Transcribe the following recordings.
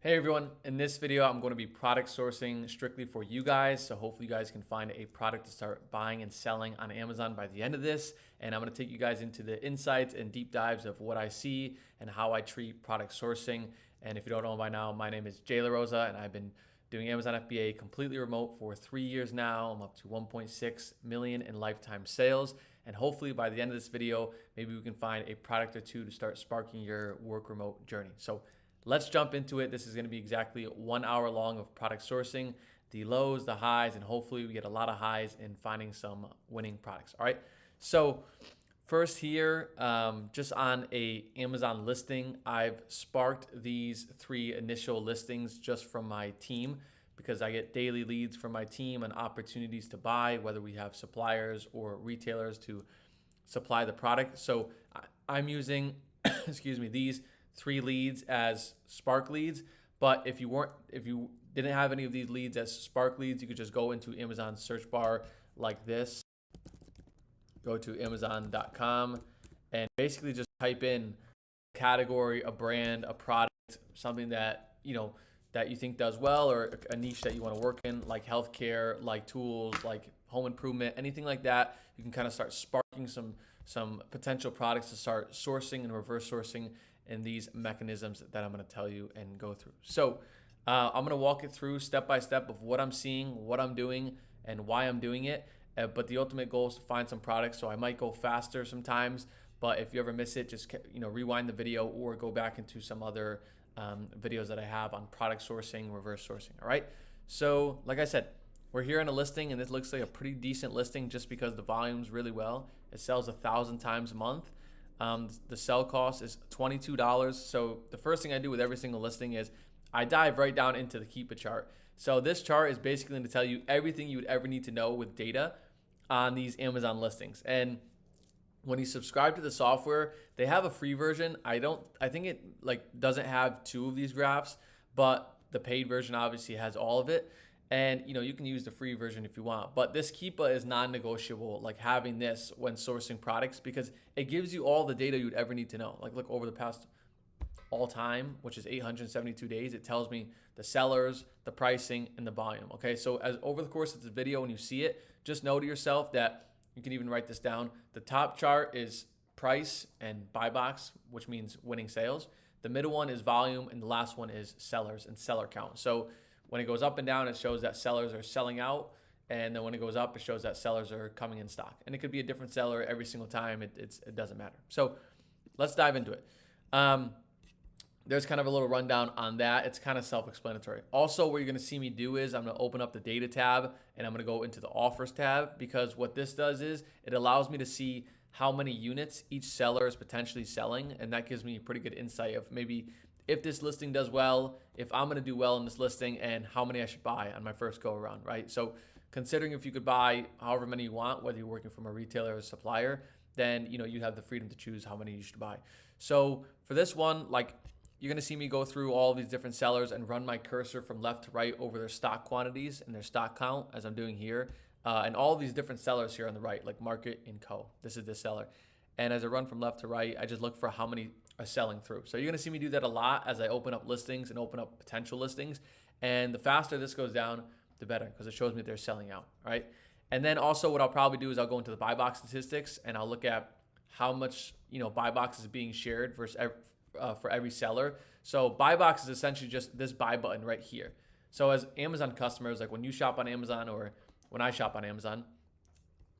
Hey everyone, in this video I'm going to be product sourcing strictly for you guys, so hopefully you guys can find a product to start buying and selling on Amazon by the end of this. And I'm going to take you guys into the insights and deep dives of what I see and how I treat product sourcing. And if you don't know by now, my name is jayslarosa and I've been doing Amazon FBA completely remote for 3 years now. I'm up to 1.6 million in lifetime sales, and hopefully by the end of this video maybe we can find a product or two to start sparking your work remote journey. So let's jump into it. This is going to be exactly 1 hour long of product sourcing, the lows, the highs, and hopefully we get a lot of highs in finding some winning products. All right. So first here, just on a Amazon listing, I've sparked these 3 initial listings just from my team because I get daily leads from my team and opportunities to buy, whether we have suppliers or retailers to supply the product. So I'm using, excuse me, these 3 leads as spark leads. But if you didn't have any of these leads as spark leads, you could just go into Amazon search bar like this, go to amazon.com and basically just type in a category, a brand, a product, something that that you think does well, or a niche that you want to work in, like healthcare, like tools, like home improvement, anything like that. You can kind of start sparking some potential products to start sourcing and reverse sourcing in these mechanisms that I'm going to tell you and go through. So I'm going to walk it through step by step of what I'm seeing, what I'm doing, and why I'm doing it. But the ultimate goal is to find some products. So I might go faster sometimes, but if you ever miss it, just rewind the video or go back into some other videos that I have on product sourcing, reverse sourcing. All right. So like I said, we're here on a listing, and this looks like a pretty decent listing just because the volume's really well. It sells 1,000 times a month. The sell cost is $22. So the first thing I do with every single listing is I dive right down into the Keep It chart. So this chart is basically going to tell you everything you would ever need to know with data on these Amazon listings. And when you subscribe to the software, they have a free version. I think it doesn't have 2 of these graphs, but the paid version obviously has all of it. And you can use the free version if you want, but this Keepa is non-negotiable, like having this when sourcing products, because it gives you all the data you'd ever need to know. Like look over the past all time, which is 872 days, it tells me the sellers, the pricing, and the volume. Okay, so as over the course of this video, when you see it, just know to yourself that you can even write this down. The top chart is price and buy box, which means winning sales. The middle one is volume, and the last one is sellers and seller count. So when it goes up and down, it shows that sellers are selling out. And then when it goes up, it shows that sellers are coming in stock. And it could be a different seller every single time. It doesn't matter. So let's dive into it. There's kind of a little rundown on that. It's kind of self-explanatory. Also, what you're going to see me do is I'm going to open up the data tab and I'm going to go into the offers tab, because what this does is it allows me to see how many units each seller is potentially selling. And that gives me a pretty good insight of maybe if this listing does well, if I'm going to do well in this listing, and how many I should buy on my first go around, right? So considering if you could buy however many you want, whether you're working from a retailer or a supplier, then you have the freedom to choose how many you should buy. So for this one, you're going to see me go through all these different sellers and run my cursor from left to right over their stock quantities and their stock count, as I'm doing here. And all these different sellers here on the right, like Market and Co. This is this seller. And as I run from left to right, I just look for how many are selling through. So you're going to see me do that a lot as I open up listings and open up potential listings. And the faster this goes down, the better, because it shows me they're selling out, right? And then also what I'll probably do is I'll go into the buy box statistics and I'll look at how much buy box is being shared versus for every seller. So buy box is essentially just this buy button right here. So as Amazon customers, like when you shop on Amazon or when I shop on Amazon,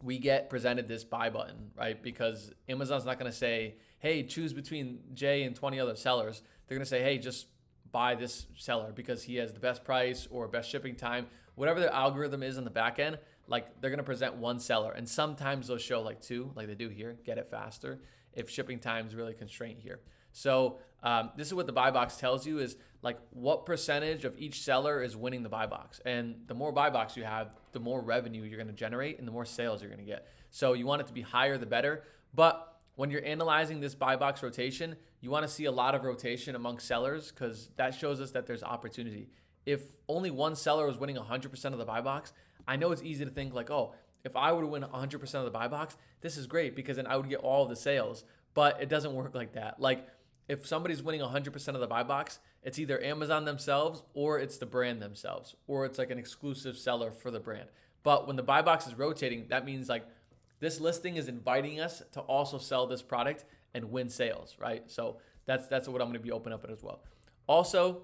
we get presented this buy button, right? Because Amazon's not going to say, hey, choose between Jay and 20 other sellers. They're going to say, hey, just buy this seller because he has the best price or best shipping time. Whatever their algorithm is in the back end, they're going to present one seller. And sometimes they'll show 2, like they do here, get it faster, if shipping time is really constrained here. So this is what the buy box tells you is what percentage of each seller is winning the buy box. And the more buy box you have, the more revenue you're going to generate and the more sales you're going to get. So you want it to be higher, the better. But when you're analyzing this buy box rotation, you want to see a lot of rotation among sellers, because that shows us that there's opportunity. If only one seller is winning 100% of the buy box, I know it's easy to think oh, if I were to win 100% of the buy box, this is great because then I would get all of the sales. But it doesn't work like that. if somebody's winning 100% of the buy box, it's either Amazon themselves or it's the brand themselves, or it's like an exclusive seller for the brand. But when the buy box is rotating, that means like this listing is inviting us to also sell this product and win sales, right? So that's what I'm going to be opening up as well. Also,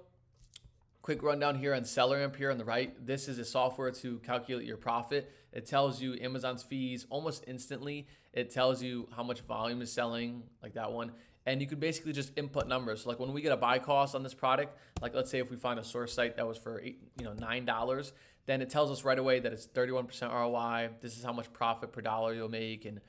quick rundown here on SellerAmp here on the right. This is a software to calculate your profit. It tells you Amazon's fees almost instantly. It tells you how much volume is selling, like that one. And you could basically just input numbers. So like when we get a buy cost on this product, like let's say if we find a source site that was for $9, then it tells us right away that it's 31% ROI. This is how much profit per dollar you'll make, and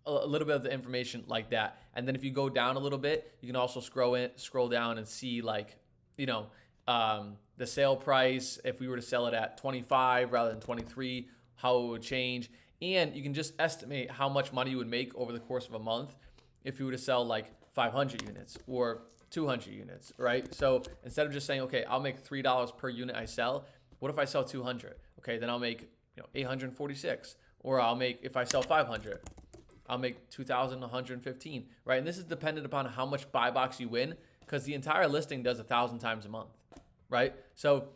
a little bit of the information like that. And then if you go down a little bit, you can also scroll down and see like the sale price. If we were to sell it at 25 rather than 23, how it would change. And you can just estimate how much money you would make over the course of a month if you were to sell like 500 units or 200 units, right? So instead of just saying, okay, I'll make $3 per unit I sell, what if I sell 200? Okay, then I'll make 846. Or I'll make, if I sell 500, I'll make 2,115, right? And this is dependent upon how much buy box you win, because the entire listing does 1,000 times a month, right? So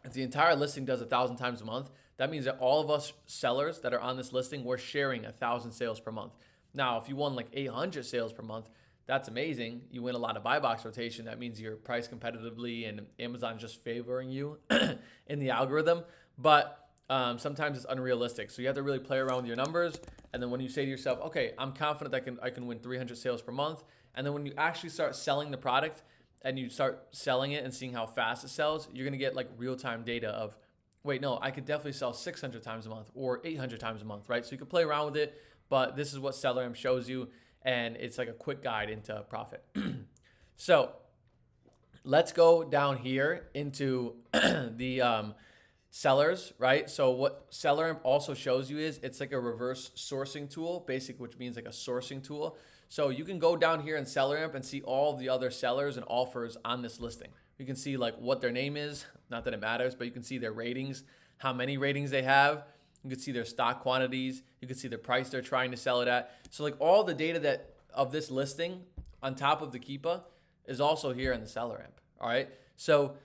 if the entire listing does 1,000 times a month, that means that all of us sellers that are on this listing, we're sharing 1,000 sales per month. Now, if you won like 800 sales per month, that's amazing. You win a lot of buy box rotation. That means you're priced competitively and Amazon's just favoring you in the algorithm. But sometimes it's unrealistic. So you have to really play around with your numbers. And then when you say to yourself, okay, I'm confident I can win 300 sales per month. And then when you actually start selling the product and you start selling it and seeing how fast it sells, you're going to get like real-time data of, wait, no, I could definitely sell 600 times a month or 800 times a month, right? So you can play around with it, but this is what SellerAmp shows you, and it's like a quick guide into profit. So let's go down here into the sellers, right? So what SellerAmp also shows you is it's like a reverse sourcing tool, basic, which means like a sourcing tool. So you can go down here in SellerAmp and see all the other sellers and offers on this listing. You can see like what their name is, not that it matters, but you can see their ratings, how many ratings they have. You can see their stock quantities. You can see the price they're trying to sell it at. So like all the data that of this listing on top of the Keepa is also here in the SellerAmp. All right. So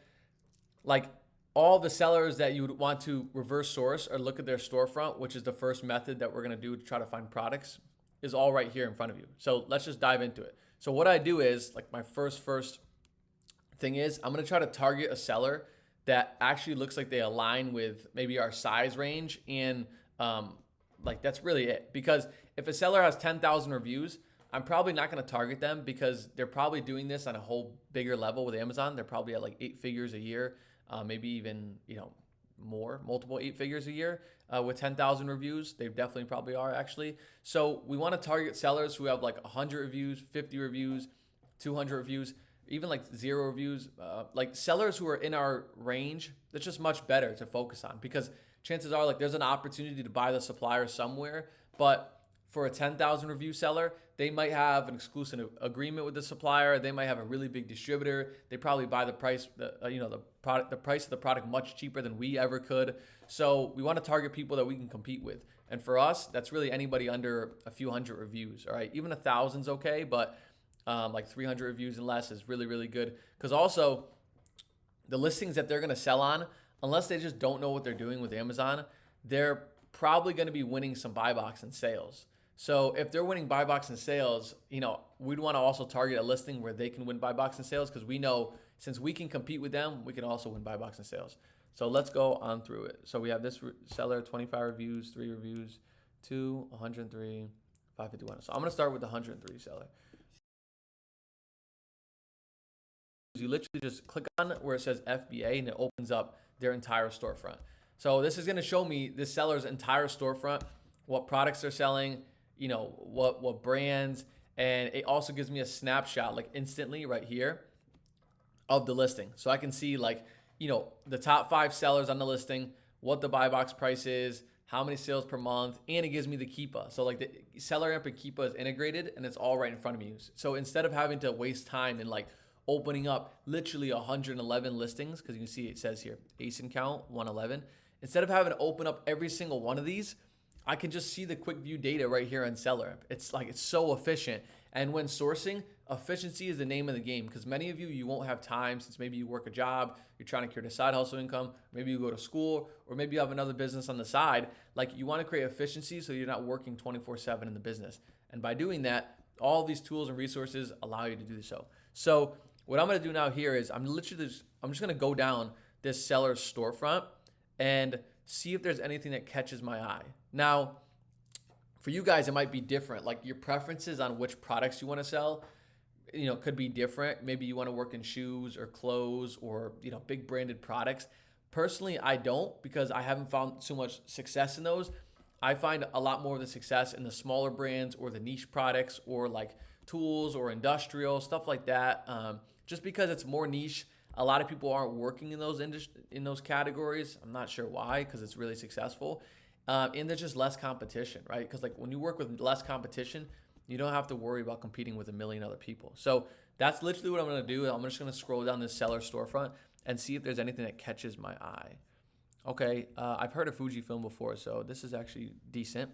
like all the sellers that you would want to reverse source or look at their storefront, which is the first method that we're going to do to try to find products, is all right here in front of you. So let's just dive into it. So what I do is like my first thing is I'm going to try to target a seller that actually looks like they align with maybe our size range, and like that's really it. Because if a seller has 10,000 reviews, I'm probably not going to target them because they're probably doing this on a whole bigger level with Amazon. They're probably at like 8 figures a year, maybe even more, multiple 8 figures a year with 10,000 reviews. They definitely probably are actually. So we want to target sellers who have like 100 reviews, 50 reviews, 200 reviews, even like 0 reviews, like sellers who are in our range. That's just much better to focus on, because chances are like there's an opportunity to buy the supplier somewhere, but for a 10,000 review seller, they might have an exclusive agreement with the supplier. They might have a really big distributor. They probably buy the price, the price of the product much cheaper than we ever could. So we want to target people that we can compete with. And for us, that's really anybody under a few hundred reviews. All right, even 1,000's okay, but like 300 reviews and less is really, really good. Because also the listings that they're going to sell on, unless they just don't know what they're doing with Amazon, they're probably going to be winning some buy box and sales. So if they're winning buy box and sales, we'd want to also target a listing where they can win buy box and sales, because we know since we can compete with them, we can also win buy box and sales. So let's go on through it. So we have this seller, 25 reviews, 3 reviews, 2, 103, 551. So I'm going to start with the 103 seller. You literally just click on where it says FBA and it opens up their entire storefront. So this is going to show me this seller's entire storefront, what products they're selling, what brands, and it also gives me a snapshot like instantly right here of the listing. So I can see like, the top 5 sellers on the listing, what the buy box price is, how many sales per month, and it gives me the Keepa. So like the SellerAmp and Keepa is integrated and it's all right in front of you. So instead of having to waste time in like opening up literally 111 listings, because you can see it says here, ASIN count 111. Instead of having to open up every single one of these, I can just see the quick view data right here on SellerAmp. It's so efficient. And when sourcing, efficiency is the name of the game, because many of you won't have time, since maybe you work a job, you're trying to create a side hustle income, maybe you go to school, or maybe you have another business on the side. Like, you want to create efficiency so you're not working 24/7 in the business. And by doing that, all these tools and resources allow you to do so. So what I'm going to do now here is I'm just going to go down this seller's storefront and see if there's anything that catches my eye. Now, for you guys, it might be different. Like, your preferences on which products you want to sell, could be different. Maybe you want to work in shoes or clothes or, big branded products. Personally, I don't, because I haven't found so much success in those. I find a lot more of the success in the smaller brands or the niche products, or like tools or industrial stuff like that. Just because it's more niche, a lot of people aren't working in those categories. I'm not sure why, because it's really successful. And there's just less competition, right? Because like when you work with less competition, you don't have to worry about competing with a million other people. So that's literally what I'm going to do. I'm just going to scroll down this seller storefront and see if there's anything that catches my eye. Okay, I've heard of Fujifilm before, so this is actually decent.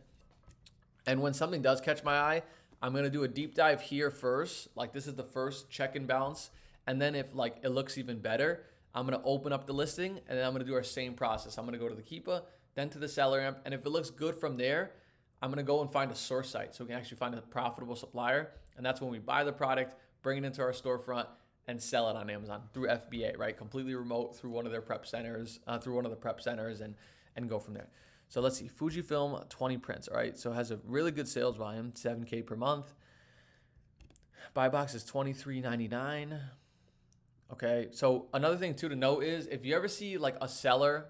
And when something does catch my eye, I'm going to do a deep dive here first. Like, this is the first check and balance. And then if like it looks even better, I'm going to open up the listing, and then I'm going to do our same process. I'm going to go to the Keepa, then to the SellerAmp. And if it looks good from there, I'm going to go and find a source site so we can actually find a profitable supplier. And that's when we buy the product, bring it into our storefront, and sell it on Amazon through FBA, right? Completely remote through one of their prep centers, and go from there. So let's see, Fujifilm 20 prints, all right? So it has a really good sales volume, 7K per month. Buy box is $23.99. Okay, so another thing too to note is, if you ever see like a seller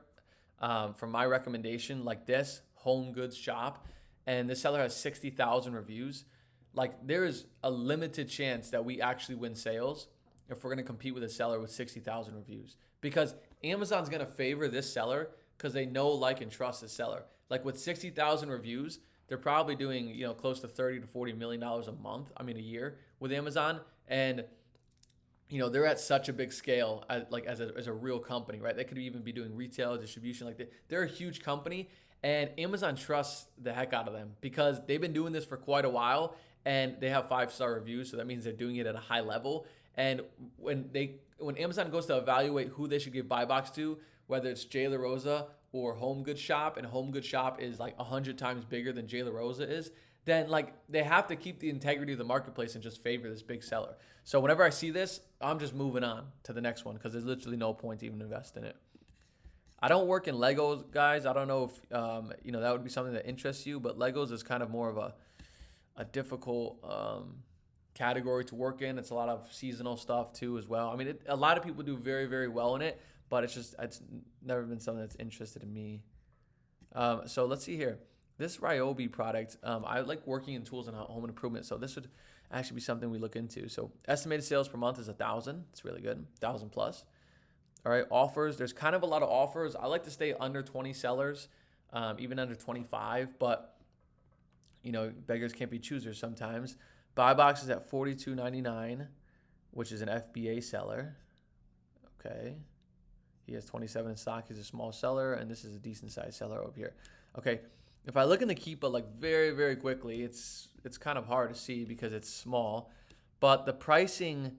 from my recommendation like this, Home Goods Shop, and this seller has 60,000 reviews, like there is a limited chance that we actually win sales if we're going to compete with a seller with 60,000 reviews, because Amazon's going to favor this seller because they know, like, and trust this seller. Like with 60,000 reviews, they're probably doing, close to $30 to $40 million a year with Amazon. And, they're at such a big scale as a real company, right? They could even be doing retail distribution. Like they're a huge company, and Amazon trusts the heck out of them because they've been doing this for quite a while, and they have 5-star reviews. So that means they're doing it at a high level. And when Amazon goes to evaluate who they should give buy box to, whether it's JayLaRosa or Home Goods Shop, and Home Goods Shop is like 100 times bigger than JayLaRosa is, then like they have to keep the integrity of the marketplace and just favor this big seller. So whenever I see this, I'm just moving on to the next one, because there's literally no point to even invest in it. I don't work in Legos, guys. I don't know if that would be something that interests you, but Legos is kind of more of a difficult category to work in. It's a lot of seasonal stuff too as well. I mean, a lot of people do very, very well in it, but it's never been something that's interested in me. So let's see here. This Ryobi product, I like working in tools and home improvement, so this would actually be something we look into. So estimated sales per month is 1,000. It's really good, 1,000 plus. All right, offers. There's kind of a lot of offers. I like to stay under 20 sellers, even under 25, but beggars can't be choosers sometimes. Buy box is at $42.99, which is an FBA seller. Okay. He has 27 in stock. He's a small seller, and this is a decent sized seller over here. Okay. If I look in the Keepa like very, very quickly, it's kind of hard to see because it's small, but the pricing's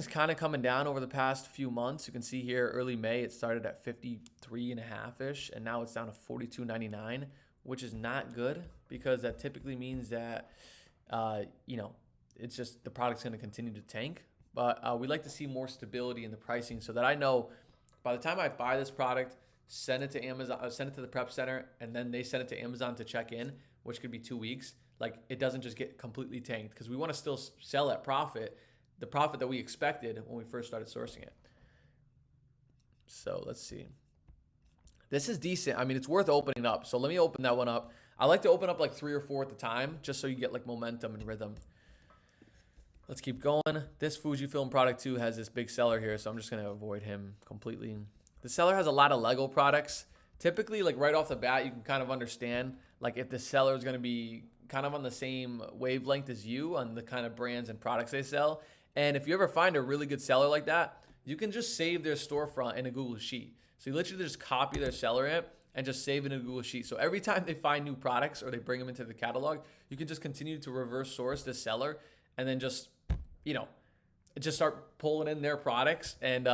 kind of coming down over the past few months. You can see here early May it started at 53.5-ish, and now it's down to $42.99, which is not good, because that typically means that it's just the product's going to continue to tank. But we like to see more stability in the pricing, so that I know by the time I buy this product, send it to Amazon, send it to the prep center, and then they send it to Amazon to check in, which could be 2 weeks. Like, it doesn't just get completely tanked, because we want to still sell at profit, the profit that we expected when we first started sourcing it. So let's see. This is decent. I mean, it's worth opening up. So let me open that one up. I like to open up like 3 or 4 at the time, just so you get like momentum and rhythm. Let's keep going. This Fujifilm product too has this big seller here, so I'm just going to avoid him completely. The seller has a lot of Lego products. Typically, like right off the bat, you can kind of understand like if the seller is going to be kind of on the same wavelength as you on the kind of brands and products they sell. And if you ever find a really good seller like that, you can just save their storefront in a Google Sheet. So you literally just copy their SellerAmp and just save it in a Google Sheet. So every time they find new products or they bring them into the catalog, you can just continue to reverse source the seller and then just, you know, just start pulling in their products and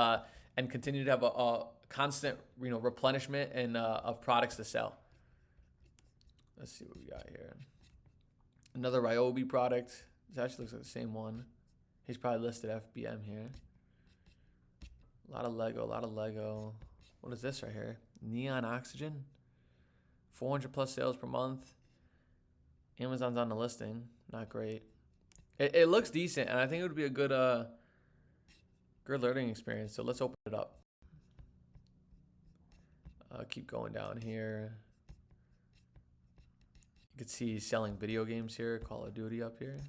continue to have a constant, you know, replenishment and of products to sell. Let's see what we got here. Another Ryobi product. This actually looks like the same one. He's probably listed FBM here. A lot of Lego. What is this right here? Neon Oxygen. 400 plus sales per month. Amazon's on the listing. Not great. It looks decent, and I think it would be a good learning experience. So let's open it up. Keep going down here. You can see selling video games here. Call of Duty up here.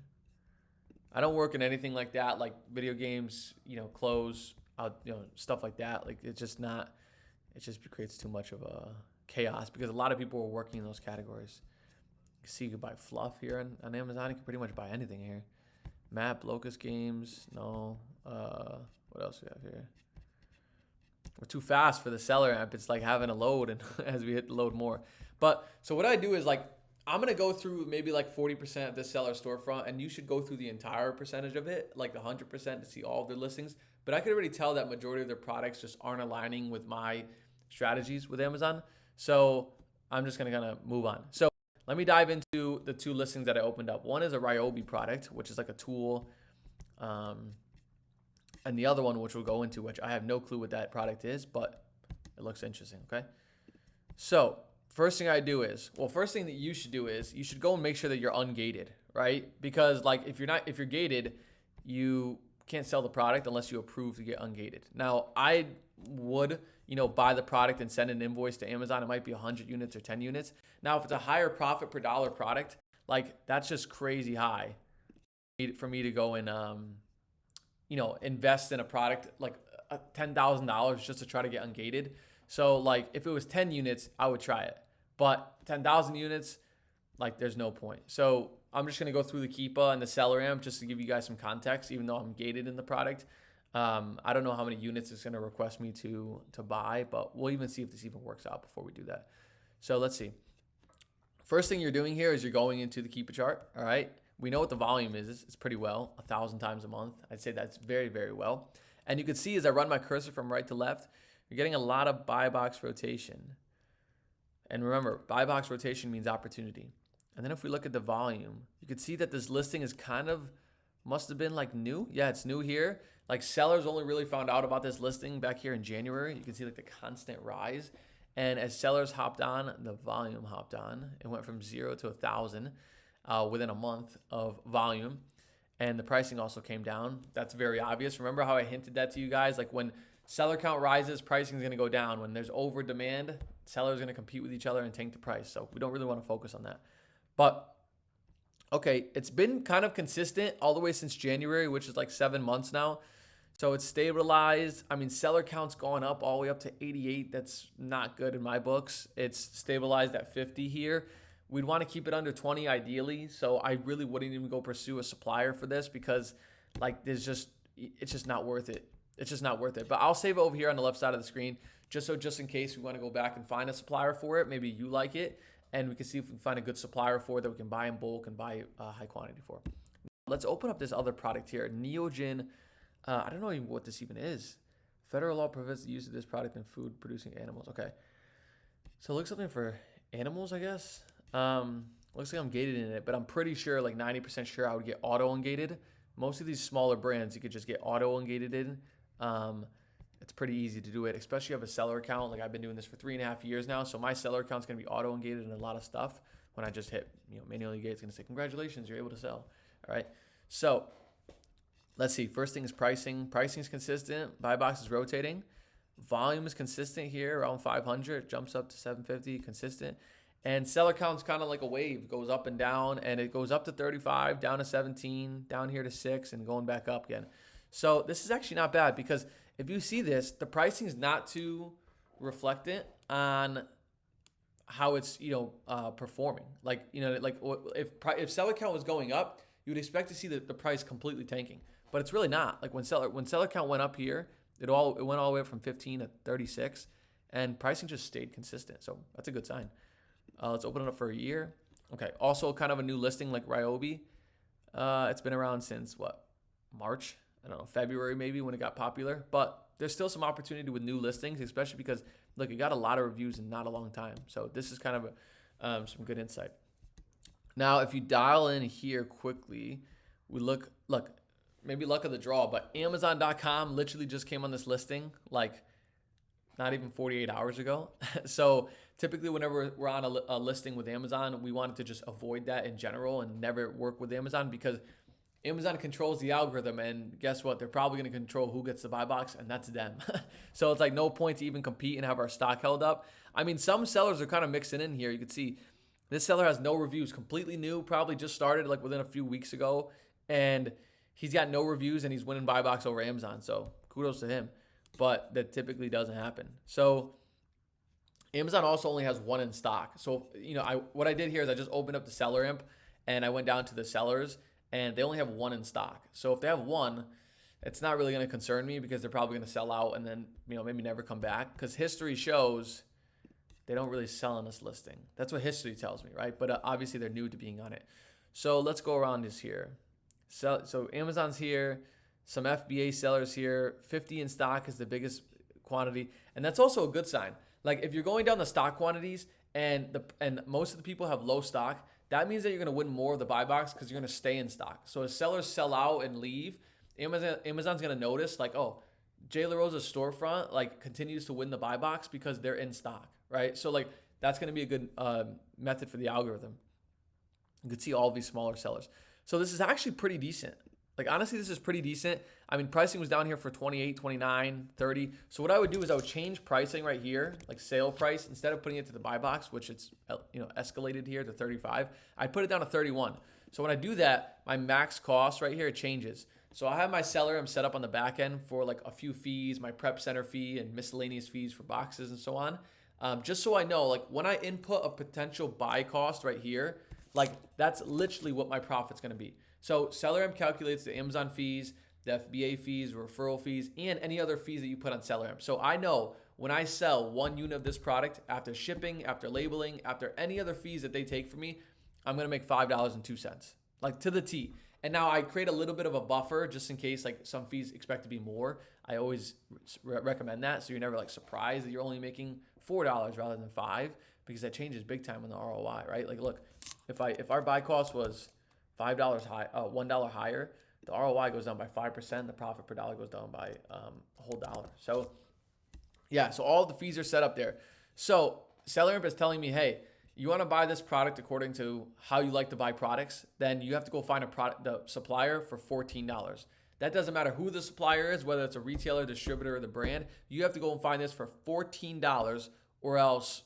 I don't work in anything like that, like video games, you know, clothes, you know, stuff like that. Like it's just not. It just creates too much of a chaos because a lot of people are working in those categories. You can see you can buy fluff here on Amazon. You can pretty much buy anything here. Map, Locust Games, no. What else we have here? We're too fast for the SellerAmp. It's like having a load, and as we hit the load more. But so what I do is like I'm gonna go through maybe like 40% of the seller storefront, and you should go through the entire percentage of it, like 100% to see all of their listings. But I could already tell that majority of their products just aren't aligning with my strategies with Amazon. So I'm just gonna kind of move on. So let me dive into the two listings that I opened up. One is a Ryobi product, which is like a tool. And the other one, which we'll go into, which I have no clue what that product is, but it looks interesting, okay? So first thing I do is, well, first thing that you should do is you should go and make sure that you're ungated, right? Because like if you're gated, you can't sell the product unless you approve to get ungated. Now I would, you know, buy the product and send an invoice to Amazon. It might be 100 units or 10 units. Now, if it's a higher profit per dollar product, like that's just crazy high for me to go and, you know, invest in a product like $10,000 just to try to get ungated. So like if it was 10 units, I would try it. But 10,000 units, like there's no point. So I'm just going to go through the Keepa and the SellerAmp just to give you guys some context, even though I'm gated in the product. I don't know how many units it's going to request me to buy, but we'll even see if this even works out before we do that. So let's see. First thing you're doing here is you're going into the Keepa chart. All right. We know what the volume is. It's pretty well, 1,000 times a month. I'd say that's very, very well. And you can see as I run my cursor from right to left, you're getting a lot of buy box rotation. And remember, buy box rotation means opportunity. And then if we look at the volume, you can see that this listing is kind of, must have been like new. Yeah, it's new here. Like sellers only really found out about this listing back here in January. You can see like the constant rise. And as sellers hopped on, the volume hopped on. It went from 0 to 1,000 within a month of volume. And the pricing also came down. That's very obvious. Remember how I hinted that to you guys? Like when seller count rises, pricing is going to go down. When there's over demand, sellers are going to compete with each other and tank the price. So we don't really want to focus on that. But okay, it's been kind of consistent all the way since January, which is like 7 months now. So it's stabilized. I mean, seller count's gone up all the way up to 88. That's not good in my books. It's stabilized at 50 here. We'd want to keep it under 20 ideally. So I really wouldn't even go pursue a supplier for this because like it's just not worth it. It's just not worth it. But I'll save it over here on the left side of the screen just in case we want to go back and find a supplier for it. Maybe you like it and we can see if we can find a good supplier for it that we can buy in bulk and buy high quantity for. Let's open up this other product here, Neogen. I don't know even what this even is. Federal law prevents the use of this product in food producing animals. Okay. So it looks something for animals, I guess. Looks like I'm gated in it, but I'm pretty sure, like 90% sure I would get auto ungated. Most of these smaller brands, you could just get auto ungated in. It's pretty easy to do it, especially if you have a seller account. Like I've been doing this for 3.5 years now. So my seller account is going to be auto ungated in a lot of stuff. When I just hit, manually gate, it's going to say, congratulations, you're able to sell. All right. So let's see. First thing is pricing. Pricing is consistent. Buy box is rotating. Volume is consistent here, around 500. Jumps up to 750, consistent. And seller count's kind of like a wave. It goes up and down, and it goes up to 35, down to 17, down here to 6, and going back up again. So this is actually not bad because if you see this, the pricing is not too reflectant on how it's performing. Like if seller count was going up, you would expect to see the price completely tanking. But it's really not. Like when seller count went up here, it went all the way up from 15 to 36, and pricing just stayed consistent. So that's a good sign. Let's open it up for a year. Okay. Also, kind of a new listing like Ryobi. It's been around since what, March? I don't know, February maybe when it got popular. But there's still some opportunity with new listings, especially because look, it got a lot of reviews in not a long time. So this is kind of some good insight. Now, if you dial in here quickly, we look, maybe luck of the draw, but Amazon.com literally just came on this listing like not even 48 hours ago. So typically whenever we're on a listing with Amazon, we wanted to just avoid that in general and never work with Amazon because Amazon controls the algorithm, and guess what? They're probably going to control who gets the buy box, and that's them. So it's like no point to even compete and have our stock held up. I mean, some sellers are kind of mixing in here. You can see this seller has no reviews, completely new, probably just started like within a few weeks ago, and he's got no reviews and he's winning buy box over Amazon. So kudos to him, but that typically doesn't happen. So Amazon also only has one in stock. So, what I did here is I just opened up the SellerAmp and I went down to the sellers, and they only have one in stock. So if they have one, it's not really going to concern me because they're probably going to sell out and then, maybe never come back, because history shows they don't really sell on this listing. That's what history tells me, right? But obviously they're new to being on it. So let's go around this here. So Amazon's here, some FBA sellers here, 50 in stock is the biggest quantity. And that's also a good sign. Like if you're going down the stock quantities and most of the people have low stock, that means that you're going to win more of the buy box because you're going to stay in stock. So as sellers sell out and leave, Amazon's going to notice like, oh, jaylarosa's storefront like continues to win the buy box because they're in stock, right? So like that's going to be a good method for the algorithm. You can see all these smaller sellers. So this is actually pretty decent. Like honestly, this is pretty decent. I mean, pricing was down here for 28, 29, 30. So what I would do is I would change pricing right here, like sale price, instead of putting it to the buy box, which it's escalated here to 35. I'd put it down to 31. So when I do that, my max cost right here changes. So I have my SellerAmp set up on the back end for like a few fees, my prep center fee and miscellaneous fees for boxes and so on. Just so I know, like when I input a potential buy cost right here, like that's literally what my profit's going to be. So SellerAmp calculates the Amazon fees, the FBA fees, referral fees, and any other fees that you put on SellerAmp. So I know when I sell one unit of this product, after shipping, after labeling, after any other fees that they take from me, I'm going to make $5.02, like to the T. And now I create a little bit of a buffer just in case like some fees expect to be more. I always recommend that. So you're never like surprised that you're only making $4 rather than $5, because that changes big time on the ROI, right? Like look, if our buy cost was $1 higher, the ROI goes down by 5%. The profit per dollar goes down by a whole dollar. So yeah, so all the fees are set up there. So SellerAmp is telling me, hey, you want to buy this product according to how you like to buy products, then you have to go find the supplier for $14. That doesn't matter who the supplier is, whether it's a retailer, distributor, or the brand. You have to go and find this for $14, or else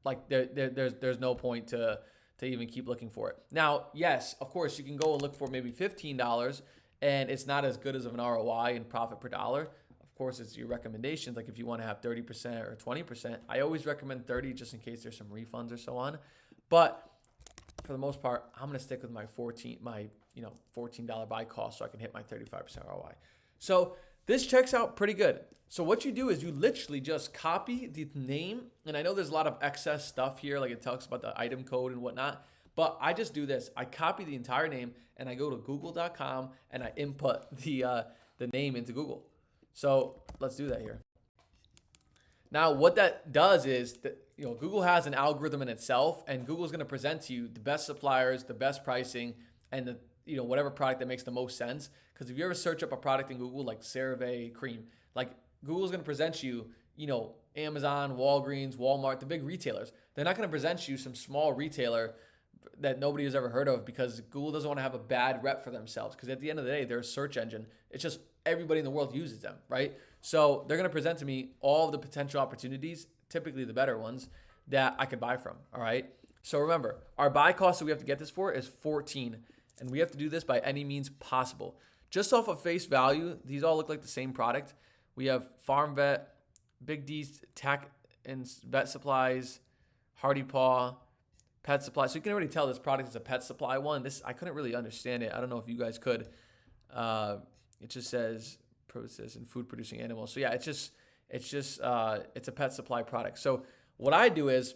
like there's no point to even keep looking for it. Now, yes, of course, you can go and look for maybe $15 and it's not as good as of an ROI and profit per dollar. Of course, it's your recommendations. Like if you want to have 30% or 20%, I always recommend 30 just in case there's some refunds or so on. But for the most part, I'm going to stick with my $14 buy cost so I can hit my 35% ROI. So this checks out pretty good. So what you do is you literally just copy the name. And I know there's a lot of excess stuff here, like it talks about the item code and whatnot. But I just do this. I copy the entire name and I go to google.com and I input the name into Google. So let's do that here. Now, what that does is that Google has an algorithm in itself, and Google's going to present to you the best suppliers, the best pricing, and the whatever product that makes the most sense. Because if you ever search up a product in Google like CeraVe cream, like Google's going to present you, Amazon, Walgreens, Walmart, the big retailers. They're not going to present you some small retailer that nobody has ever heard of, because Google doesn't want to have a bad rep for themselves. Because at the end of the day, they're a search engine. It's just everybody in the world uses them, right? So they're going to present to me all of the potential opportunities, typically the better ones, that I could buy from, all right? So remember, our buy cost that we have to get this for is 14, and we have to do this by any means possible. Just off of face value, these all look like the same product. We have Farm Vet, Big D's Tack and Vet Supplies, Hardy Paw, Pet Supply. So you can already tell this product is a pet supply one. I couldn't really understand it. I don't know if you guys could. It just says process and food producing animals. So yeah, it's a pet supply product. So what I do is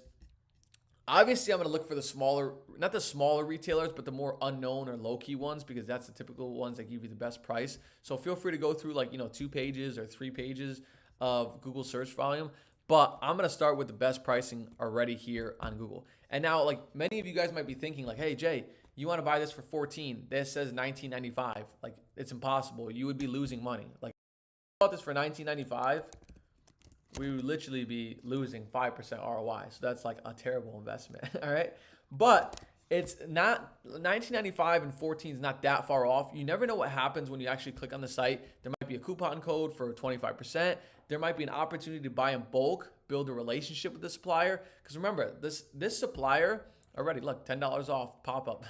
Obviously, I'm going to look for the smaller, not the smaller retailers, but the more unknown or low-key ones, because that's the typical ones that give you the best price. So feel free to go through like, 2 pages or 3 pages of Google search volume. But I'm going to start with the best pricing already here on Google. And now, like, many of you guys might be thinking like, hey, Jay, you want to buy this for 14. This says $19.95. Like, it's impossible. You would be losing money. Like, if you bought this for $19.95, we would literally be losing 5% ROI. So that's like a terrible investment. All right. But it's not, $19.95 and 14 is not that far off. You never know what happens when you actually click on the site. There might be a coupon code for 25%. There might be an opportunity to buy in bulk, build a relationship with the supplier. Because remember, this supplier already, look, $10 off pop up.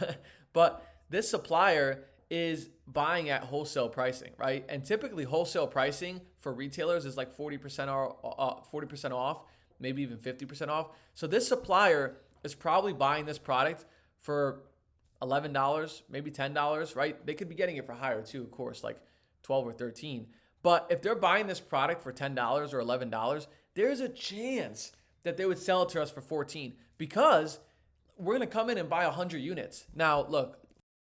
But this supplier is buying at wholesale pricing, right? And typically wholesale pricing for retailers is like 40% off, maybe even 50% off. So this supplier is probably buying this product for $11, maybe $10, right? They could be getting it for higher too, of course, like 12 or 13. But if they're buying this product for $10 or $11, there's a chance that they would sell it to us for 14 because we're going to come in and buy 100 units. Now, look,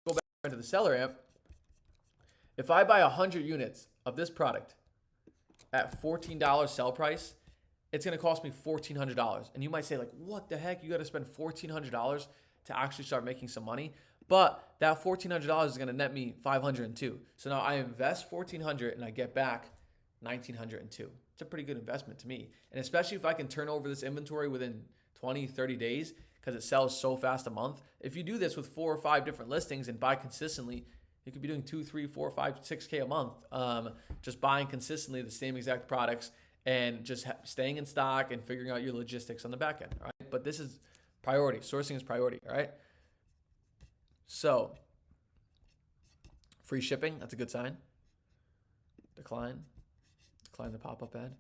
go back into the SellerAmp. If I buy 100 units of this product at $14 sell price, it's going to cost me $1,400. And you might say like, what the heck? You got to spend $1,400 to actually start making some money. But that $1,400 is going to net me $502. So now I invest $1,400 and I get back $1,902. It's a pretty good investment to me. And especially if I can turn over this inventory within 20, 30 days, because it sells so fast a month. If you do this with 4 or 5 different listings and buy consistently, you could be doing 2, 3, 4, 5, 6K a month. Just buying consistently the same exact products and just staying in stock and figuring out your logistics on the back end. All right? But this is priority. Sourcing is priority. All right. So free shipping. That's a good sign. Decline the pop-up ad.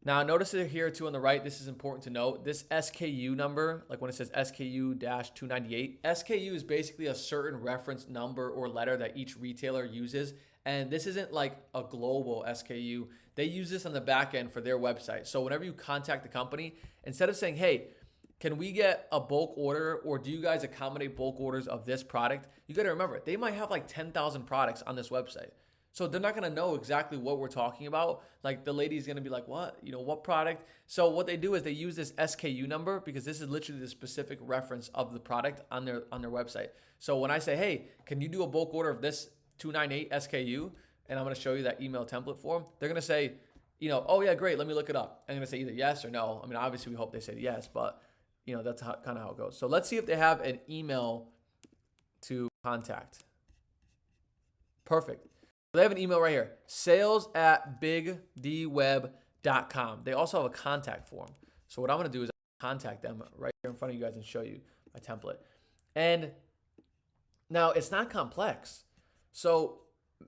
Now, notice it here too on the right. This is important to note. This SKU number, like when it says SKU-298, SKU is basically a certain reference number or letter that each retailer uses. And this isn't like a global SKU. They use this on the back end for their website. So whenever you contact the company, instead of saying, hey, can we get a bulk order or do you guys accommodate bulk orders of this product? You got to remember, they might have like 10,000 products on this website. So they're not going to know exactly what we're talking about. Like the lady's going to be like, what? What product? So what they do is they use this SKU number because this is literally the specific reference of the product on their website. So when I say, hey, can you do a bulk order of this 298 SKU? And I'm going to show you that email template form. They're going to say, oh yeah, great. Let me look it up. And I'm going to say either yes or no. I mean, obviously we hope they say yes, but that's kind of how it goes. So let's see if they have an email to contact. Perfect. They have an email right here, sales@bigdweb.com. They also have a contact form. So what I'm going to do is contact them right here in front of you guys and show you my template. And now it's not complex. So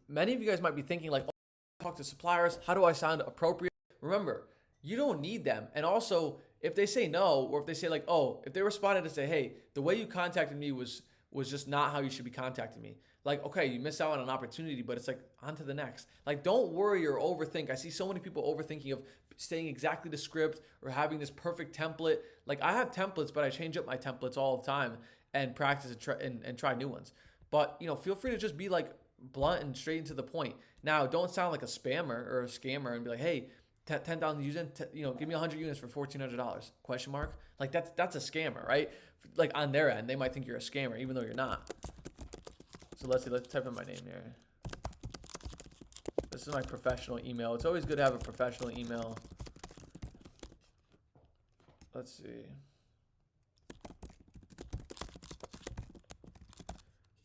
many of you guys might be thinking like, oh, talk to suppliers. How do I sound appropriate? Remember, you don't need them. And also, if they say no, or if they say like, oh, if they responded to say, hey, the way you contacted me was just not how you should be contacting me. Like, okay, you miss out on an opportunity, but it's like on to the next. Like, don't worry or overthink. I see so many people overthinking of saying exactly the script or having this perfect template. Like, I have templates, but I change up my templates all the time and practice and try new ones. But, feel free to just be like blunt and straight into the point. Now, don't sound like a spammer or a scammer and be like, hey, 10,000 units, give me 100 units for $1,400, question mark. Like, that's a scammer, right? Like, on their end, they might think you're a scammer, even though you're not. So let's see, let's type in my name here. This is my professional email. It's always good to have a professional email. Let's see.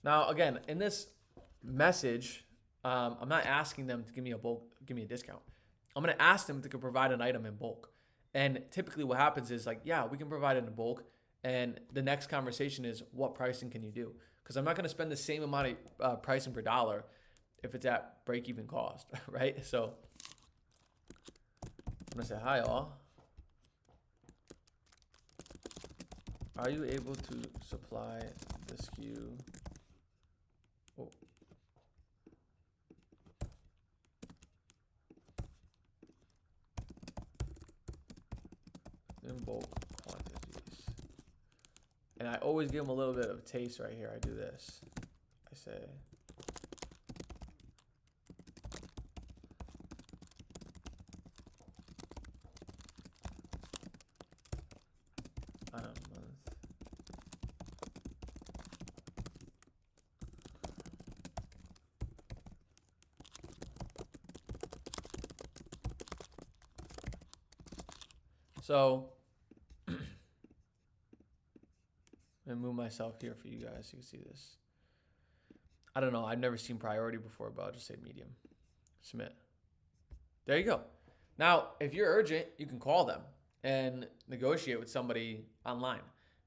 Now, again, in this message, I'm not asking them to give me a discount. I'm going to ask them if they can provide an item in bulk. And typically what happens is like, yeah, we can provide it in bulk. And the next conversation is, what pricing can you do? Because I'm not going to spend the same amount of pricing per dollar if it's at break-even cost, right? So I'm going to say, hi, all. Are you able to supply the SKU? Oh. In bulk quantities. And I always give them a little bit of a taste right here. I do this. I say, month. So, and move myself here for you guys so you can see this. I don't know. I've never seen priority before, but I'll just say medium. Submit. There you go. Now, if you're urgent, you can call them and negotiate with somebody online.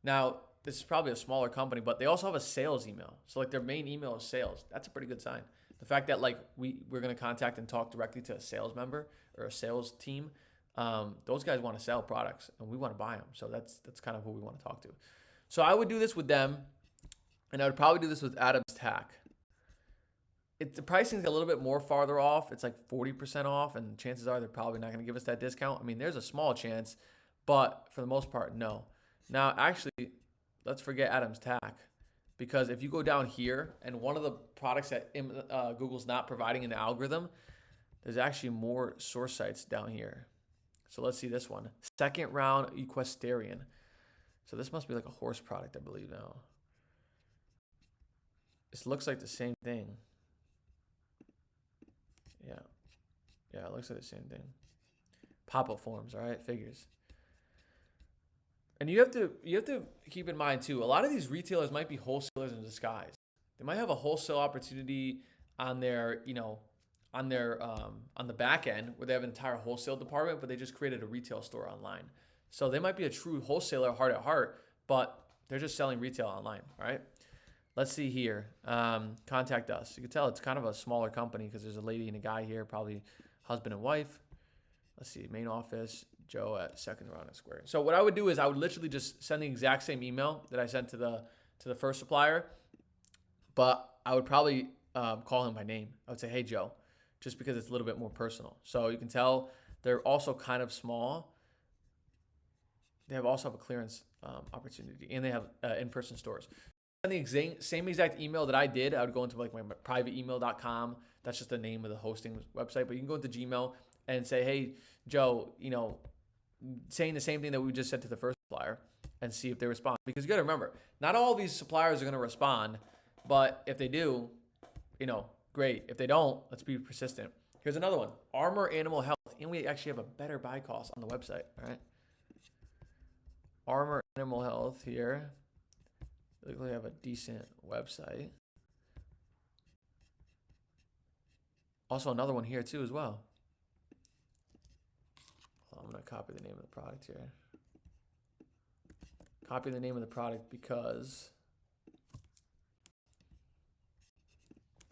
Now, this is probably a smaller company, but they also have a sales email. So like their main email is sales. That's a pretty good sign. The fact that like we're going to contact and talk directly to a sales member or a sales team, those guys want to sell products and we want to buy them. So that's kind of who we want to talk to. So I would do this with them, and I would probably do this with Adam's Tack. The pricing is a little bit more farther off. It's like 40% off, and chances are they're probably not going to give us that discount. I mean, there's a small chance, but for the most part, no. Now, actually, let's forget Adam's Tack, because if you go down here and one of the products that Google's not providing in the algorithm, there's actually more source sites down here. So let's see this one. Second round equestrian. So this must be like a horse product, I believe now. This looks like the same thing. Yeah, it looks like the same thing. Pop-up forms, all right, figures. And you have to keep in mind too, a lot of these retailers might be wholesalers in disguise. They might have a wholesale opportunity on their, on the back end where they have an entire wholesale department, but they just created a retail store online. So they might be a true wholesaler heart at heart, but they're just selling retail online, right? Let's see here. Contact us. You can tell it's kind of a smaller company because there's a lady and a guy here, probably husband and wife. Let's see, main office, Joe at Second Round Square. So what I would do is I would literally just send the exact same email that I sent to the first supplier, but I would probably call him by name. I would say, hey, Joe, just because it's a little bit more personal. So you can tell they're also kind of small. They also have a clearance opportunity, and they have in-person stores. And the same exact email that I did, I would go into like my privateemail.com. That's just the name of the hosting website. But you can go into Gmail and say, hey, Joe, saying the same thing that we just said to the first supplier and see if they respond. Because you got to remember, not all these suppliers are going to respond. But if they do, great. If they don't, let's be persistent. Here's another one, Armor Animal Health. And we actually have a better buy cost on the website, all right? Armor Animal Health here. We have a decent website. Also another one here too as well. I'm going to copy the name of the product here. Copy the name of the product because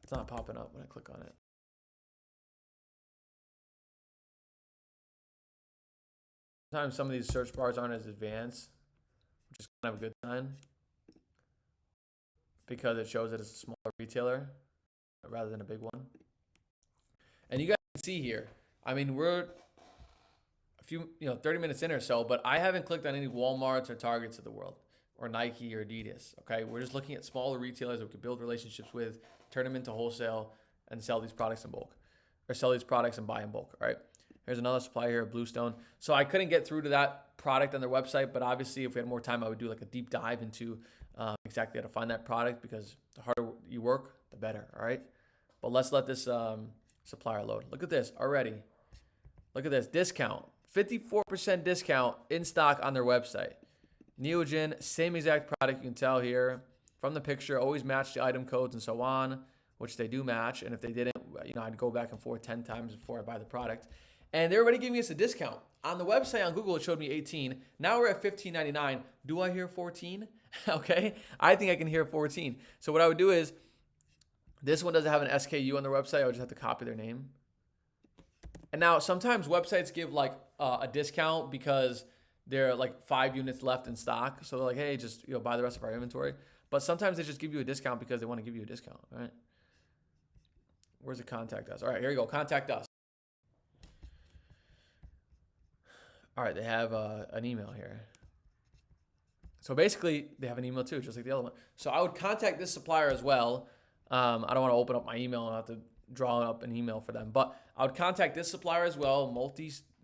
it's not popping up when I click on it. Sometimes some of these search bars aren't as advanced, which is kind of a good sign, because it shows that it's a smaller retailer rather than a big one. And you guys can see here, I mean, we're a few, 30 minutes in or so, but I haven't clicked on any Walmarts or Targets of the world or Nike or Adidas, okay? We're just looking at smaller retailers that we can build relationships with, turn them into wholesale, and sell these products in bulk, or sell these products and buy in bulk, all right? Here's another supplier here, Bluestone. So I couldn't get through to that product on their website, but obviously if we had more time, I would do like a deep dive into exactly how to find that product, because the harder you work, the better, all right? But let's let this supplier load. Look at this already. Look at this, discount, 54% discount in stock on their website. Neogen, same exact product, you can tell here from the picture, always match the item codes and so on, which they do match. And if they didn't, I'd go back and forth 10 times before I buy the product. And they're already giving us a discount. On the website on Google, it showed me 18. Now we're at $15.99. Do I hear 14? Okay, I think I can hear 14. So what I would do is, this one doesn't have an SKU on their website. I would just have to copy their name. And now sometimes websites give like a discount because there are like 5 units left in stock. So they're like, hey, just buy the rest of our inventory. But sometimes they just give you a discount because they want to give you a discount, right? Where's the contact us? All right, here you go. Contact us. All right, they have an email here. So basically, they have an email too, just like the other one. So I would contact this supplier as well. I don't want to open up my email and have to draw up an email for them, but I would contact this supplier as well,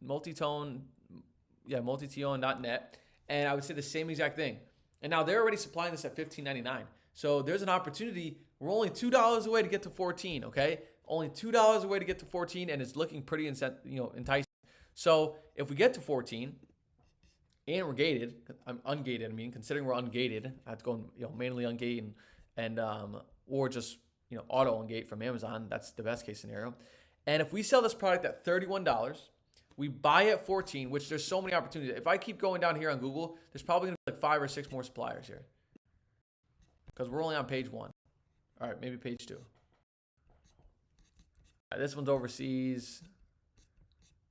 multitone.net, and I would say the same exact thing. And now they're already supplying this at $15.99. So there's an opportunity. We're only $2 away to get to 14, okay? Only $2 away to get to 14, and it's looking pretty enticing. So if we get to 14 and we're gated, I'm ungated. I mean, considering we're ungated, I have to go manually ungate and or just auto ungate from Amazon. That's the best case scenario. And if we sell this product at $31, we buy at 14, which there's so many opportunities. If I keep going down here on Google, there's probably gonna be like 5 or 6 more suppliers here, because we're only on page 1. All right, maybe page 2. All right, this one's overseas.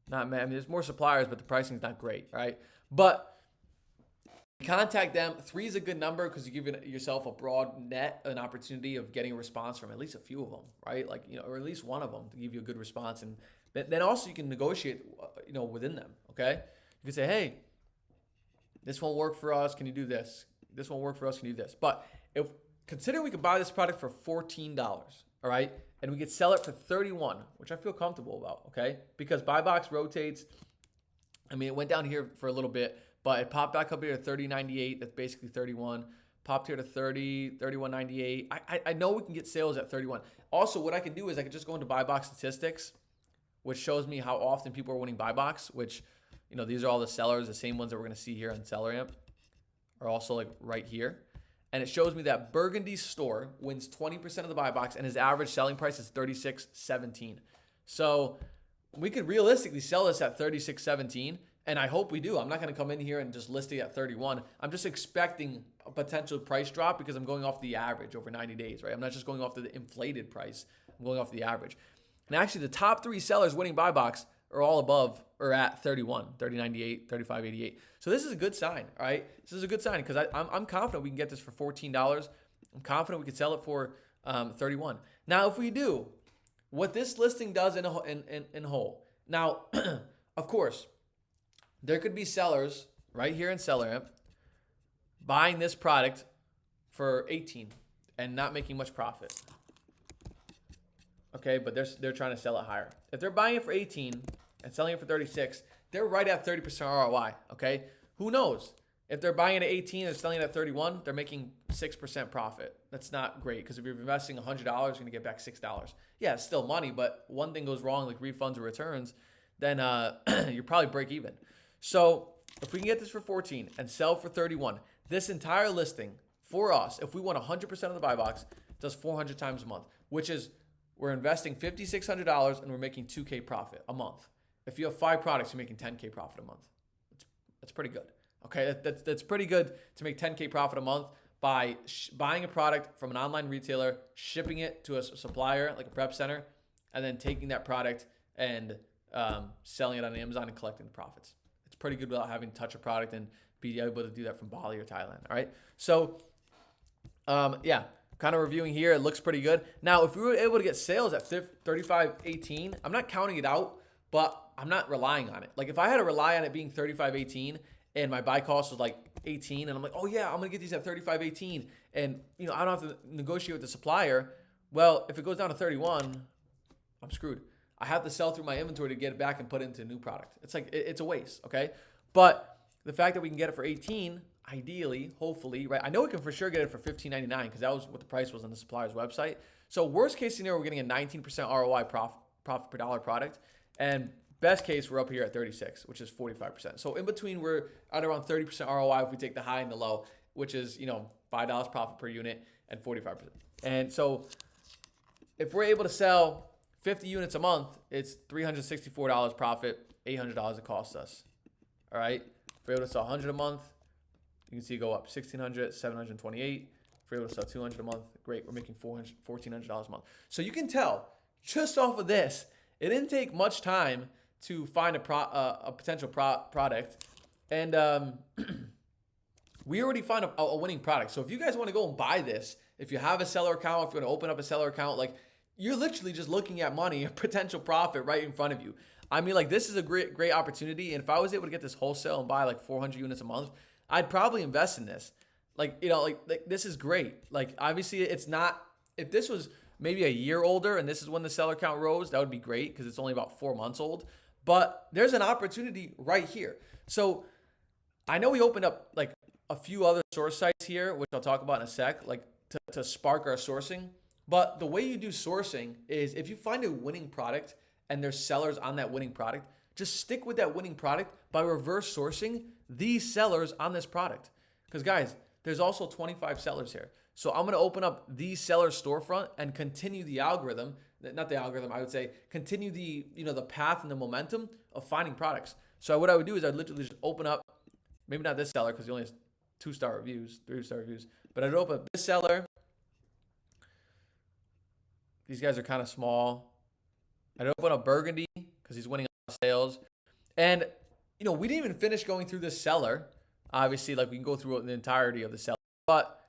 Not mad. I mean, there's more suppliers, but the pricing's not great, right? But contact them. 3 is a good number because you give yourself a broad net, an opportunity of getting a response from at least a few of them, right? Like, or at least one of them to give you a good response. And then also you can negotiate, within them, okay? You can say, hey, this won't work for us. Can you do this? This won't work for us. Can you do this? But consider we could buy this product for $14, all right? And we could sell it for $31, which I feel comfortable about, okay? Because buy box rotates. I mean, it went down here for a little bit, but it popped back up here to $30.98. That's basically 31. Popped here to 30, $31.98. I know we can get sales at 31. Also, what I can do is I can just go into buy box statistics, which shows me how often people are winning buy box, which, these are all the sellers, the same ones that we're going to see here on SellerAmp are also like right here. And it shows me that Burgundy's store wins 20% of the buy box and his average selling price is $36.17. So we could realistically sell this at $36.17. And I hope we do. I'm not going to come in here and just list it at 31. I'm just expecting a potential price drop because I'm going off the average over 90 days, right? I'm not just going off the inflated price. I'm going off the average. And actually, the top 3 sellers winning buy box are all above or at 31, 30.98, 35.88. So this is a good sign, all right? This is a good sign because I'm confident we can get this for $14. I'm confident we can sell it for 31. Now, if we do what this listing does in whole. Now, of course, there could be sellers right here in SellerAmp buying this product for 18 and not making much profit. Okay, but they're trying to sell it higher. If they're buying it for 18 and selling it for 36, they're right at 30% ROI, okay? Who knows? If they're buying it at 18 and selling it at 31, they're making 6% profit. That's not great because if you're investing $100, you're going to get back $6. Yeah, it's still money, but one thing goes wrong, like refunds or returns, then you probably break even. So if we can get this for 14 and sell for 31, this entire listing for us, if we want 100% of the buy box, does 400 times a month, which is we're investing $5,600 and we're making $2K profit a month. If you have 5 products, you're making $10K profit a month. That's pretty good. Okay, that's pretty good to make $10K profit a month by buying a product from an online retailer, shipping it to a supplier like a prep center, and then taking that product and selling it on Amazon and collecting the profits. It's pretty good without having to touch a product and be able to do that from Bali or Thailand. All right, so yeah, kind of reviewing here. It looks pretty good. Now, if we were able to get sales at 35.18, I'm not counting it out, but I'm not relying on it. Like if I had to rely on it being 35.18 and my buy cost was like 18 and I'm like, oh yeah, I'm gonna get these at 35.18 and I don't have to negotiate with the supplier. Well, if it goes down to 31, I'm screwed. I have to sell through my inventory to get it back and put it into a new product. It's like, it's a waste, okay? But the fact that we can get it for 18, ideally, hopefully, right? I know we can for sure get it for $15.99 because that was what the price was on the supplier's website. So worst case scenario, we're getting a 19% ROI profit per dollar product. And best case, we're up here at 36, which is 45%. So in between, we're at around 30% ROI if we take the high and the low, which is, $5 profit per unit and 45%. And so if we're able to sell 50 units a month, it's $364 profit, $800 it costs us. All right. If we're able to sell 100 a month, you can see it go up 1,600, 728. If we're able to sell 200 a month, great. We're making $1,400 a month. So you can tell just off of this, it didn't take much time to find a potential product. And we already found a winning product. So if you guys want to go and buy this, if you have a seller account, if you want to open up a seller account, like you're literally just looking at money, a potential profit right in front of you. I mean, like this is a great opportunity. And if I was able to get this wholesale and buy like 400 units a month, I'd probably invest in this. like, like this is great. Like, obviously it's not, if this was maybe a year older and this is when the seller count rose, that would be great because it's only about 4 months old. But there's an opportunity right here. So I know we opened up like a few other source sites here, which I'll talk about in a sec, like to spark our sourcing. But the way you do sourcing is if you find a winning product and there's sellers on that winning product, just stick with that winning product by reverse sourcing these sellers on this product. Because guys, there's also 25 sellers here. So I'm going to open up these sellers storefront and continue the algorithm, not the algorithm, I would say, continue the, the path and the momentum of finding products. So what I would do is I'd literally just open up, maybe not this seller because he only has 2-star reviews, 3-star reviews, but I'd open up this seller. These guys are kind of small. I'd open up Burgundy because he's winning a lot of sales. And, we didn't even finish going through this seller. Obviously, like we can go through the entirety of the seller. But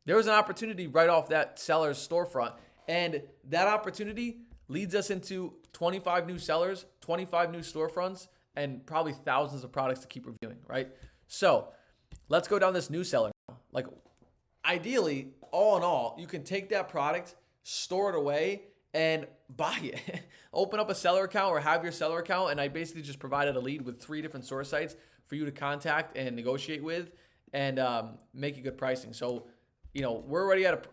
there was an opportunity right off that seller's storefront. And that opportunity leads us into 25 new sellers, 25 new storefronts, and probably thousands of products to keep reviewing, right? So let's go down this new seller now. Like ideally, all in all, you can take that product, store it away, and buy it. Open up a seller account or have your seller account, and I basically just provided a lead with 3 different source sites for you to contact and negotiate with and make a good pricing. So, we're already at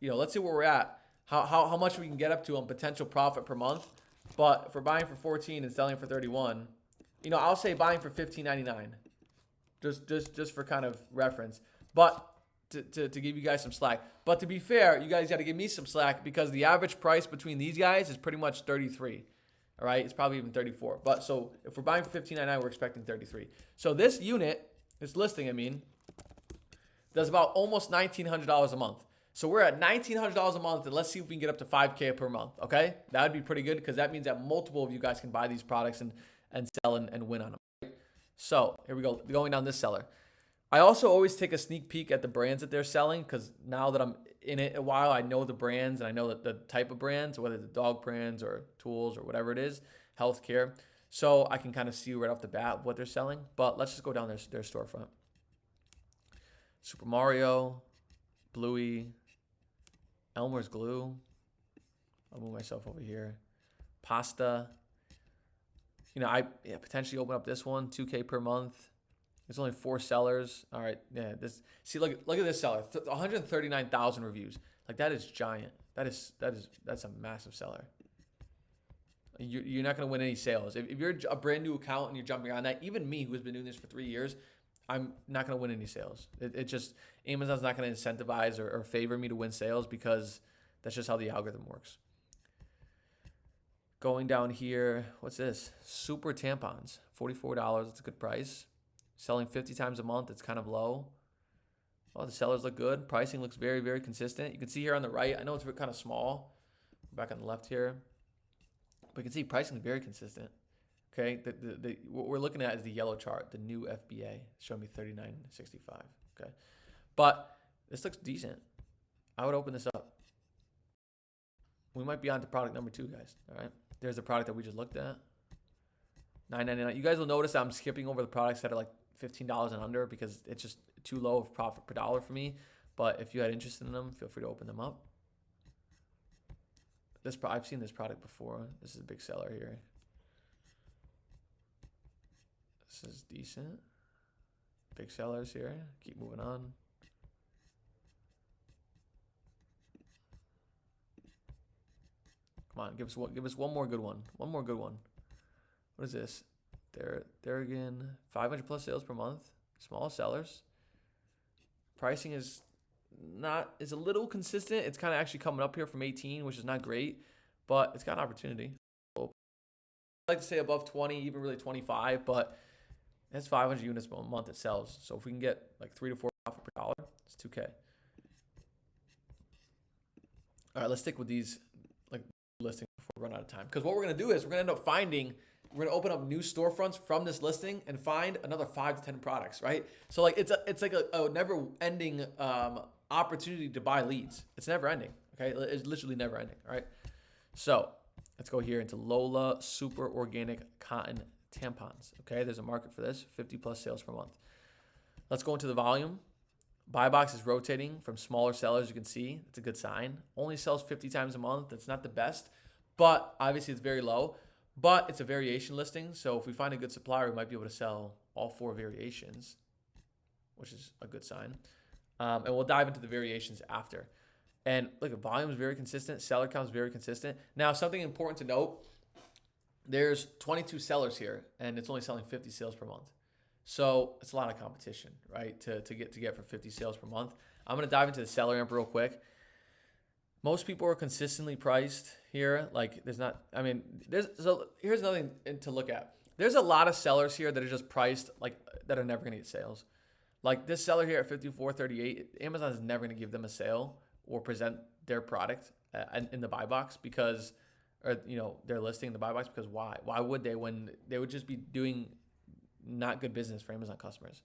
let's see where we're at, how much we can get up to on potential profit per month. But if we're buying for 14 and selling for 31, I'll say buying for $15.99, just for kind of reference. But to give you guys some slack. But to be fair, you guys got to give me some slack because the average price between these guys is pretty much 33. All right, it's probably even 34. But so if we're buying for $15.99, we're expecting 33. So this unit, this listing, does about almost $1,900 a month. So we're at $1,900 a month, and let's see if we can get up to $5K per month. Okay, that would be pretty good because that means that multiple of you guys can buy these products and sell and win on them. Right? So here we go, going down this seller. I also always take a sneak peek at the brands that they're selling because now that I'm in it a while, I know the brands and I know the type of brands, whether it's dog brands or tools or whatever it is, healthcare. So I can kind of see right off the bat what they're selling. But let's just go down their storefront. Super Mario, Bluey, Elmer's Glue. I'll move myself over here. Pasta. I potentially open up this one, 2K per month. There's only 4 sellers. All right, yeah. Look at this seller, 139,000 reviews. Like that is giant. That's a massive seller. You're not gonna win any sales if you're a brand new account and you're jumping on that. Even me, who has been doing this for 3 years, I'm not gonna win any sales. It just Amazon's not gonna incentivize or favor me to win sales because that's just how the algorithm works. Going down here, what's this? Super tampons, $44. It's a good price. Selling 50 times a month, it's kind of low. Oh, the sellers look good. Pricing looks very, very consistent. You can see here on the right, I know it's kind of small. Back on the left here. But you can see pricing is very consistent. Okay, what we're looking at is the yellow chart, the new FBA. It's showing me $39.65. Okay, but this looks decent. I would open this up. We might be on to product number 2, guys. All right, there's the product that we just looked at. $9.99. You guys will notice I'm skipping over the products that are like $15 and under because it's just too low of profit per dollar for me. But if you had interest in them, feel free to open them up. I've seen this product before. This is a big seller here. This is decent. Big sellers here. Keep moving on. Come on, give us one more good one. One more good one. What is this? There again, 500 plus sales per month. Small sellers. Pricing is a little consistent. It's kind of actually coming up here from 18, which is not great, but it's got an opportunity. I like to say above 20, even really 25, but that's 500 units per month it sells. So if we can get like 3 to 4 profit per dollar, it's 2K. All right, let's stick with these like listings before we run out of time. Because what we're gonna do is we're gonna end up we're gonna open up new storefronts from this listing and find another 5 to 10 products, right? So like it's like a never-ending opportunity to buy leads. It's never ending. Okay, it's literally never ending. All right. So let's go here into Lola Super Organic Cotton Tampons. Okay, there's a market for this. 50 plus sales per month. Let's go into the volume. Buy box is rotating from smaller sellers. You can see it's a good sign. Only sells 50 times a month. That's not the best, but obviously it's very low. But it's a variation listing, so if we find a good supplier, we might be able to sell all 4 variations, which is a good sign. And we'll dive into the variations after. And look, volume is very consistent. Seller count is very consistent. Now, something important to note: there's 22 sellers here, and it's only selling 50 sales per month. So it's a lot of competition, right? To get for 50 sales per month. I'm gonna dive into the SellerAmp real quick. Most people are consistently priced here. Like there's not, I mean, here's another thing to look at. There's a lot of sellers here that are just priced like that are never gonna get sales. Like this seller here at 54.38, Amazon is never gonna give them a sale or present their product in the buy box because, or they're listing the buy box because why? Why would they when they would just be doing not good business for Amazon customers?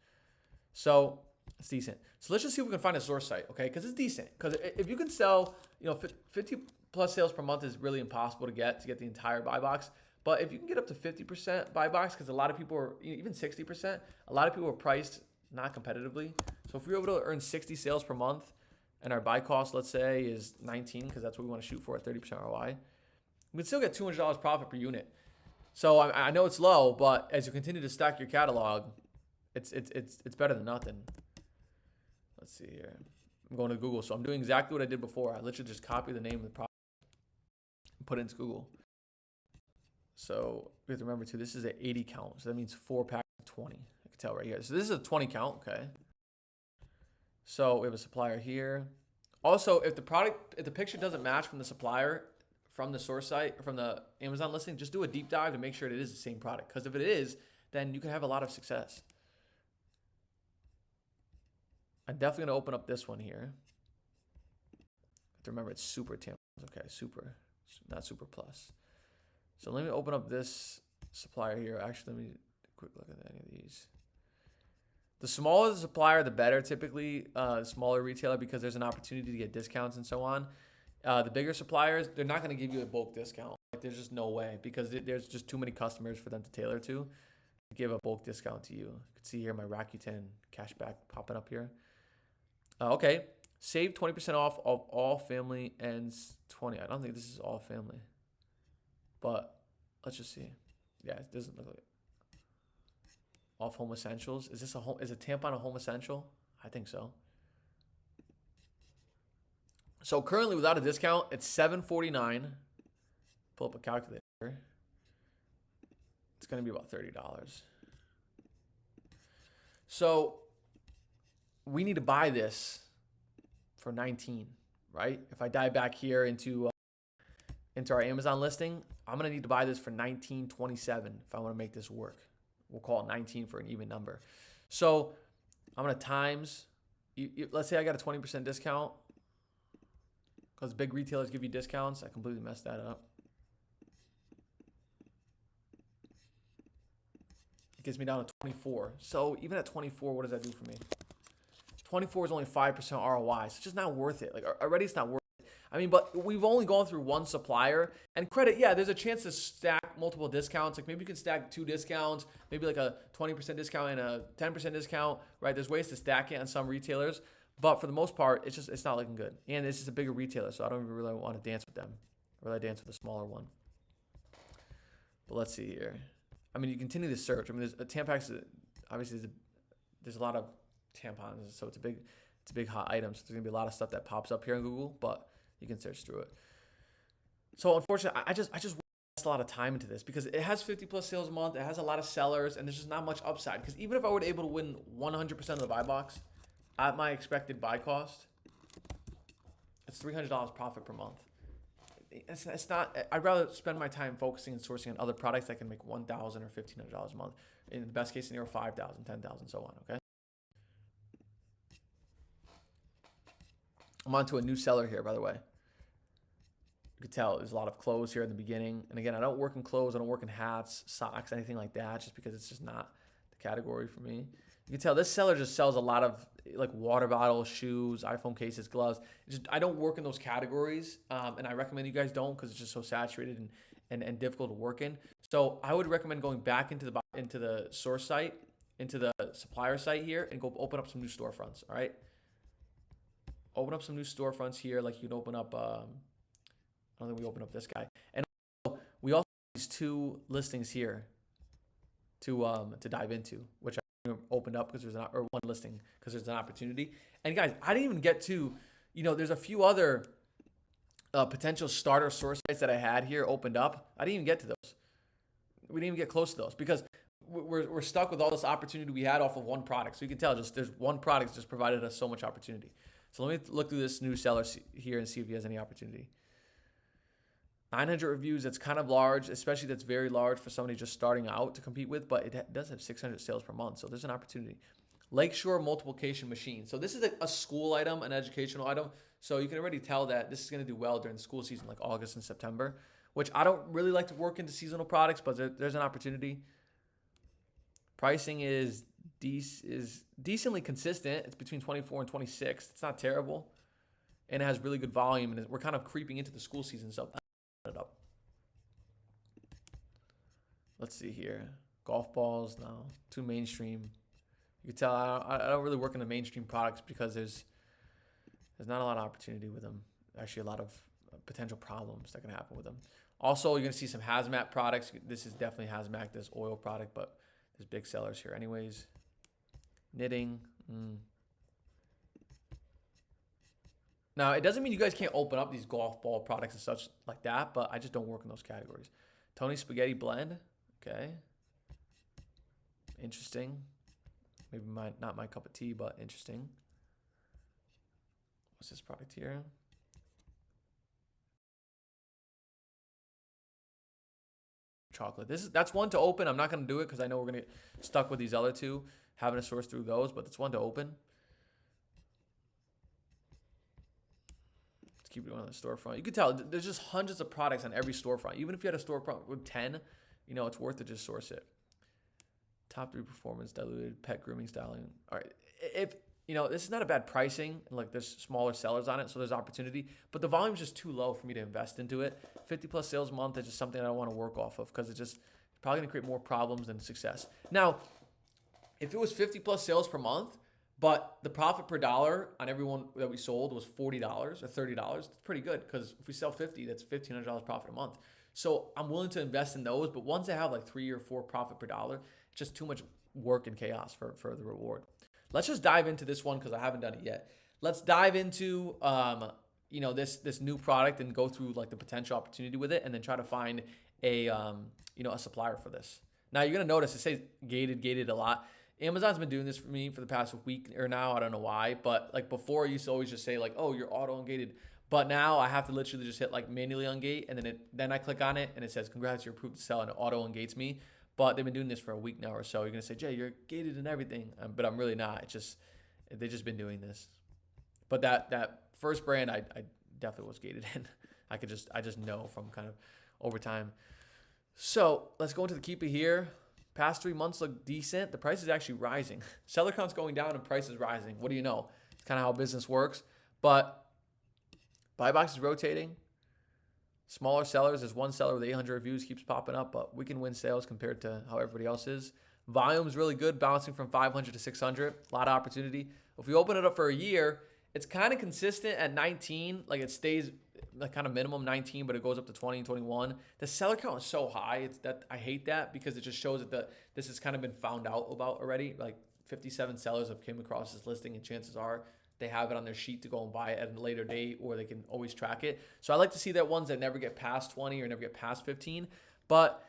So it's decent. So let's just see if we can find a source site, okay? Because it's decent. Because if you can sell, 50 plus sales per month is really impossible to get the entire buy box. But if you can get up to 50% buy box, because a lot of people are, even 60%, a lot of people are priced not competitively. So if we're able to earn 60 sales per month and our buy cost, let's say, is 19, because that's what we want to shoot for at 30% ROI, we can still get $200 profit per unit. So I know it's low, but as you continue to stack your catalog, it's better than nothing. Let's see here. I'm going to Google. So I'm doing exactly what I did before. I literally just copy the name of the product and put it into Google. So we have to remember too, this is an 80 count. So that means 4 packs of 20. I can tell right here. So this is a 20 count, okay. So we have a supplier here. Also, if the picture doesn't match from the supplier, from the source site, from the Amazon listing, just do a deep dive to make sure it is the same product. Because if it is, then you can have a lot of success. I'm definitely going to open up this one here. Have to remember it's super tampons. Okay, super, not super plus. So let me open up this supplier here. Actually, let me quick look at any of these. The smaller the supplier, the better typically, smaller retailer, because there's an opportunity to get discounts and so on. The bigger suppliers, they're not going to give you a bulk discount. Like there's just no way, because there's just too many customers for them to tailor to give a bulk discount to you. You can see here my Rakuten cashback popping up here. Okay, save 20% off of all family ends 20. I don't think this is all family, but let's just see. Yeah, it doesn't look like it. Off home essentials. Is this is a tampon a home essential? I think so. So currently without a discount, it's $7.49. Pull up a calculator. It's going to be about $30. So we need to buy this for 19, right? If I dive back here into our Amazon listing, I'm going to need to buy this for $19.27 if I want to make this work. We'll call it 19 for an even number. So I'm going to times, let's say I got a 20% discount, because big retailers give you discounts. I completely messed that up. It gets me down to 24. So even at 24, what does that do for me? 24 is only 5% ROI. So it's just not worth it. Like already it's not worth it. I mean, but we've only gone through one supplier. And credit, yeah, there's a chance to stack multiple discounts. Like maybe you can stack 2 discounts, maybe like a 20% discount and a 10% discount, right? There's ways to stack it on some retailers. But for the most part, it's not looking good. And it's just a bigger retailer, so I don't even really want to dance with them. I really dance with a smaller one. But let's see here. I mean, you continue to search. I mean, there's a Tampax. Obviously, there's a lot of tampons, so it's a big hot item. So there's gonna be a lot of stuff that pops up here on Google, but you can search through it. So unfortunately, I just waste a lot of time into this because it has 50 plus sales a month. It has a lot of sellers, and there's just not much upside. Because even if I were able to win 100% of the buy box at my expected buy cost, it's $300 profit per month. It's not. I'd rather spend my time focusing and sourcing on other products that can make $1,000 or $1,500 a month. In the best case scenario, $5,000, $10,000, so on. Okay. I'm on to a new seller here, by the way. You can tell there's a lot of clothes here in the beginning. And again, I don't work in clothes. I don't work in hats, socks, anything like that, just because it's just not the category for me. You can tell this seller just sells a lot of like water bottles, shoes, iPhone cases, gloves. I don't work in those categories, and I recommend you guys don't because it's just so saturated and difficult to work in. So I would recommend going back into the source site, into the supplier site here, and go open up some new storefronts. All right. Open up some new storefronts here. Like you can open up, I don't think we open up this guy. And we also have these 2 listings here to dive into, which I opened up because there's not, or 1 listing because there's an opportunity. And guys, I didn't even get to, there's a few other potential starter source sites that I had here opened up. I didn't even get to those. We didn't even get close to those because we're stuck with all this opportunity we had off of 1 product. So you can tell just there's 1 product just provided us so much opportunity. So let me look through this new seller here and see if he has any opportunity. 900 reviews, that's kind of large, especially that's very large for somebody just starting out to compete with, but it does have 600 sales per month. So there's an opportunity. Lakeshore multiplication machine. So this is a school item, an educational item. So you can already tell that this is going to do well during the school season, like August and September, which I don't really like to work into seasonal products, but there's an opportunity. Pricing is decently consistent. It's between 24 and 26. It's not terrible. And it has really good volume. And we're kind of creeping into the school season. So it up. Let's see here. Golf balls, no. Too mainstream. You can tell I don't really work in the mainstream products because there's not a lot of opportunity with them. Actually, a lot of potential problems that can happen with them. Also, you're going to see some hazmat products. This is definitely hazmat, this oil product, but there's big sellers here anyways. Knitting. Now, it doesn't mean you guys can't open up these golf ball products and such like that, but I just don't work in those categories. Tony Spaghetti Blend. Okay. Interesting. Maybe not my cup of tea, but interesting. What's this product here? Chocolate. That's one to open. I'm not going to do it because I know we're going to get stuck with these other 2, having to source through those, but it's one to open. Let's keep going on the storefront. You can tell there's just hundreds of products on every storefront. Even if you had a storefront with 10, it's worth to just source it. Top 3 performance diluted pet grooming styling. All right. If this is not a bad pricing, and like there's smaller sellers on it, so there's opportunity, but the volume's just too low for me to invest into it. 50 plus sales a month is just something I don't want to work off of because it's probably gonna create more problems than success. Now, if it was 50 plus sales per month, but the profit per dollar on everyone that we sold was $40 or $30, it's pretty good because if we sell 50, that's $1,500 profit a month. So I'm willing to invest in those, but ones that have like 3 or 4 profit per dollar, it's just too much work and chaos for the reward. Let's just dive into this one because I haven't done it yet. Let's dive into this new product and go through like the potential opportunity with it, and then try to find a supplier for this. Now you're gonna notice it says gated a lot. Amazon's been doing this for me for the past week or now. I don't know why, but like before, I used to always just say like, oh, you're auto ungated. But now I have to literally just hit like manually ungate, and then I click on it and it says congrats, you're approved to sell, and it auto ungates me. But they've been doing this for a week now or so. You're gonna say, Jay, you're gated and everything, but I'm really not. It's just they've just been doing this. But that first brand, I definitely was gated in. I just know from kind of over time. So let's go into the keeper here. Past 3 months look decent. The price is actually rising. Seller count's going down and price is rising. What do you know? It's kind of how business works. But buy box is rotating. Smaller sellers, there's one seller with 800 reviews keeps popping up, but we can win sales compared to how everybody else is. Volume is really good, bouncing from 500 to 600. A lot of opportunity. If we open it up for a year, it's kind of consistent at 19. Like it stays like kind of minimum 19, but it goes up to 20 and 21. The seller count is so high. I hate that because it just shows that this has kind of been found out about already. Like 57 sellers have came across this listing, and chances are they have it on their sheet to go and buy it at a later date, or they can always track it. So I like to see that ones that never get past 20 or never get past 15. But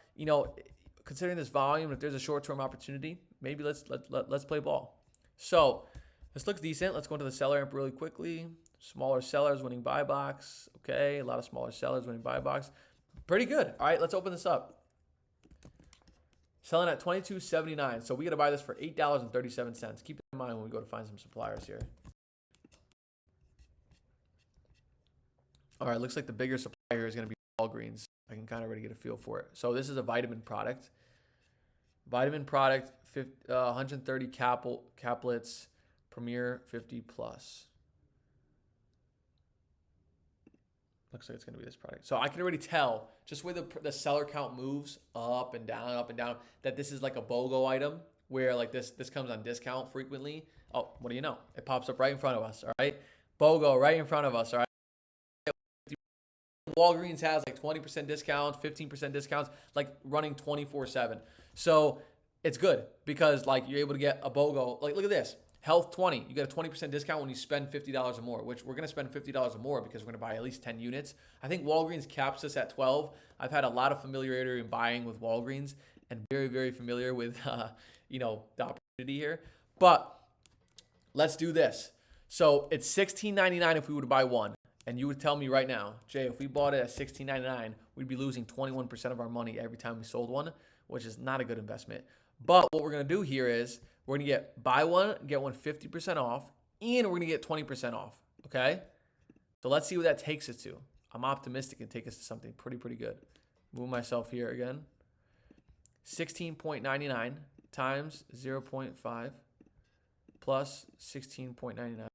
considering this volume, if there's a short-term opportunity, maybe let's play ball. So this looks decent. Let's go into the SellerAmp really quickly. Smaller sellers winning buy box. Okay, a lot of smaller sellers winning buy box. Pretty good. All right, let's open this up. Selling at $22.79. So we got to buy this for $8.37. Keep that in mind when we go to find some suppliers here. All right, looks like the bigger supplier is going to be Walgreens. I can kind of already get a feel for it. So this is a vitamin product. Vitamin product, 130 caplets, Premier 50 plus. Looks like it's going to be this product. So I can already tell, just where the seller count moves up and down, that this is like a BOGO item where like this comes on discount frequently. Oh, what do you know? It pops up right in front of us, all right? BOGO right in front of us, all right? Walgreens has like 20% discounts, 15% discounts, like running 24/7. So it's good because like you're able to get a BOGO. Like look at this, Health 20. You get a 20% discount when you spend $50 or more, which we're gonna spend $50 or more because we're gonna buy at least 10 units. I think Walgreens caps us at 12. I've had a lot of familiarity in buying with Walgreens and very, very familiar with the opportunity here. But let's do this. So it's $16.99 if we were to buy one. And you would tell me right now, Jay, if we bought it at $16.99, we'd be losing 21% of our money every time we sold one, which is not a good investment. But what we're going to do here is we're going to buy one, get one 50% off, and we're going to get 20% off, okay? So let's see what that takes us to. I'm optimistic it takes us to something pretty good. Move myself here again. 16.99 times 0.5 plus 16.99.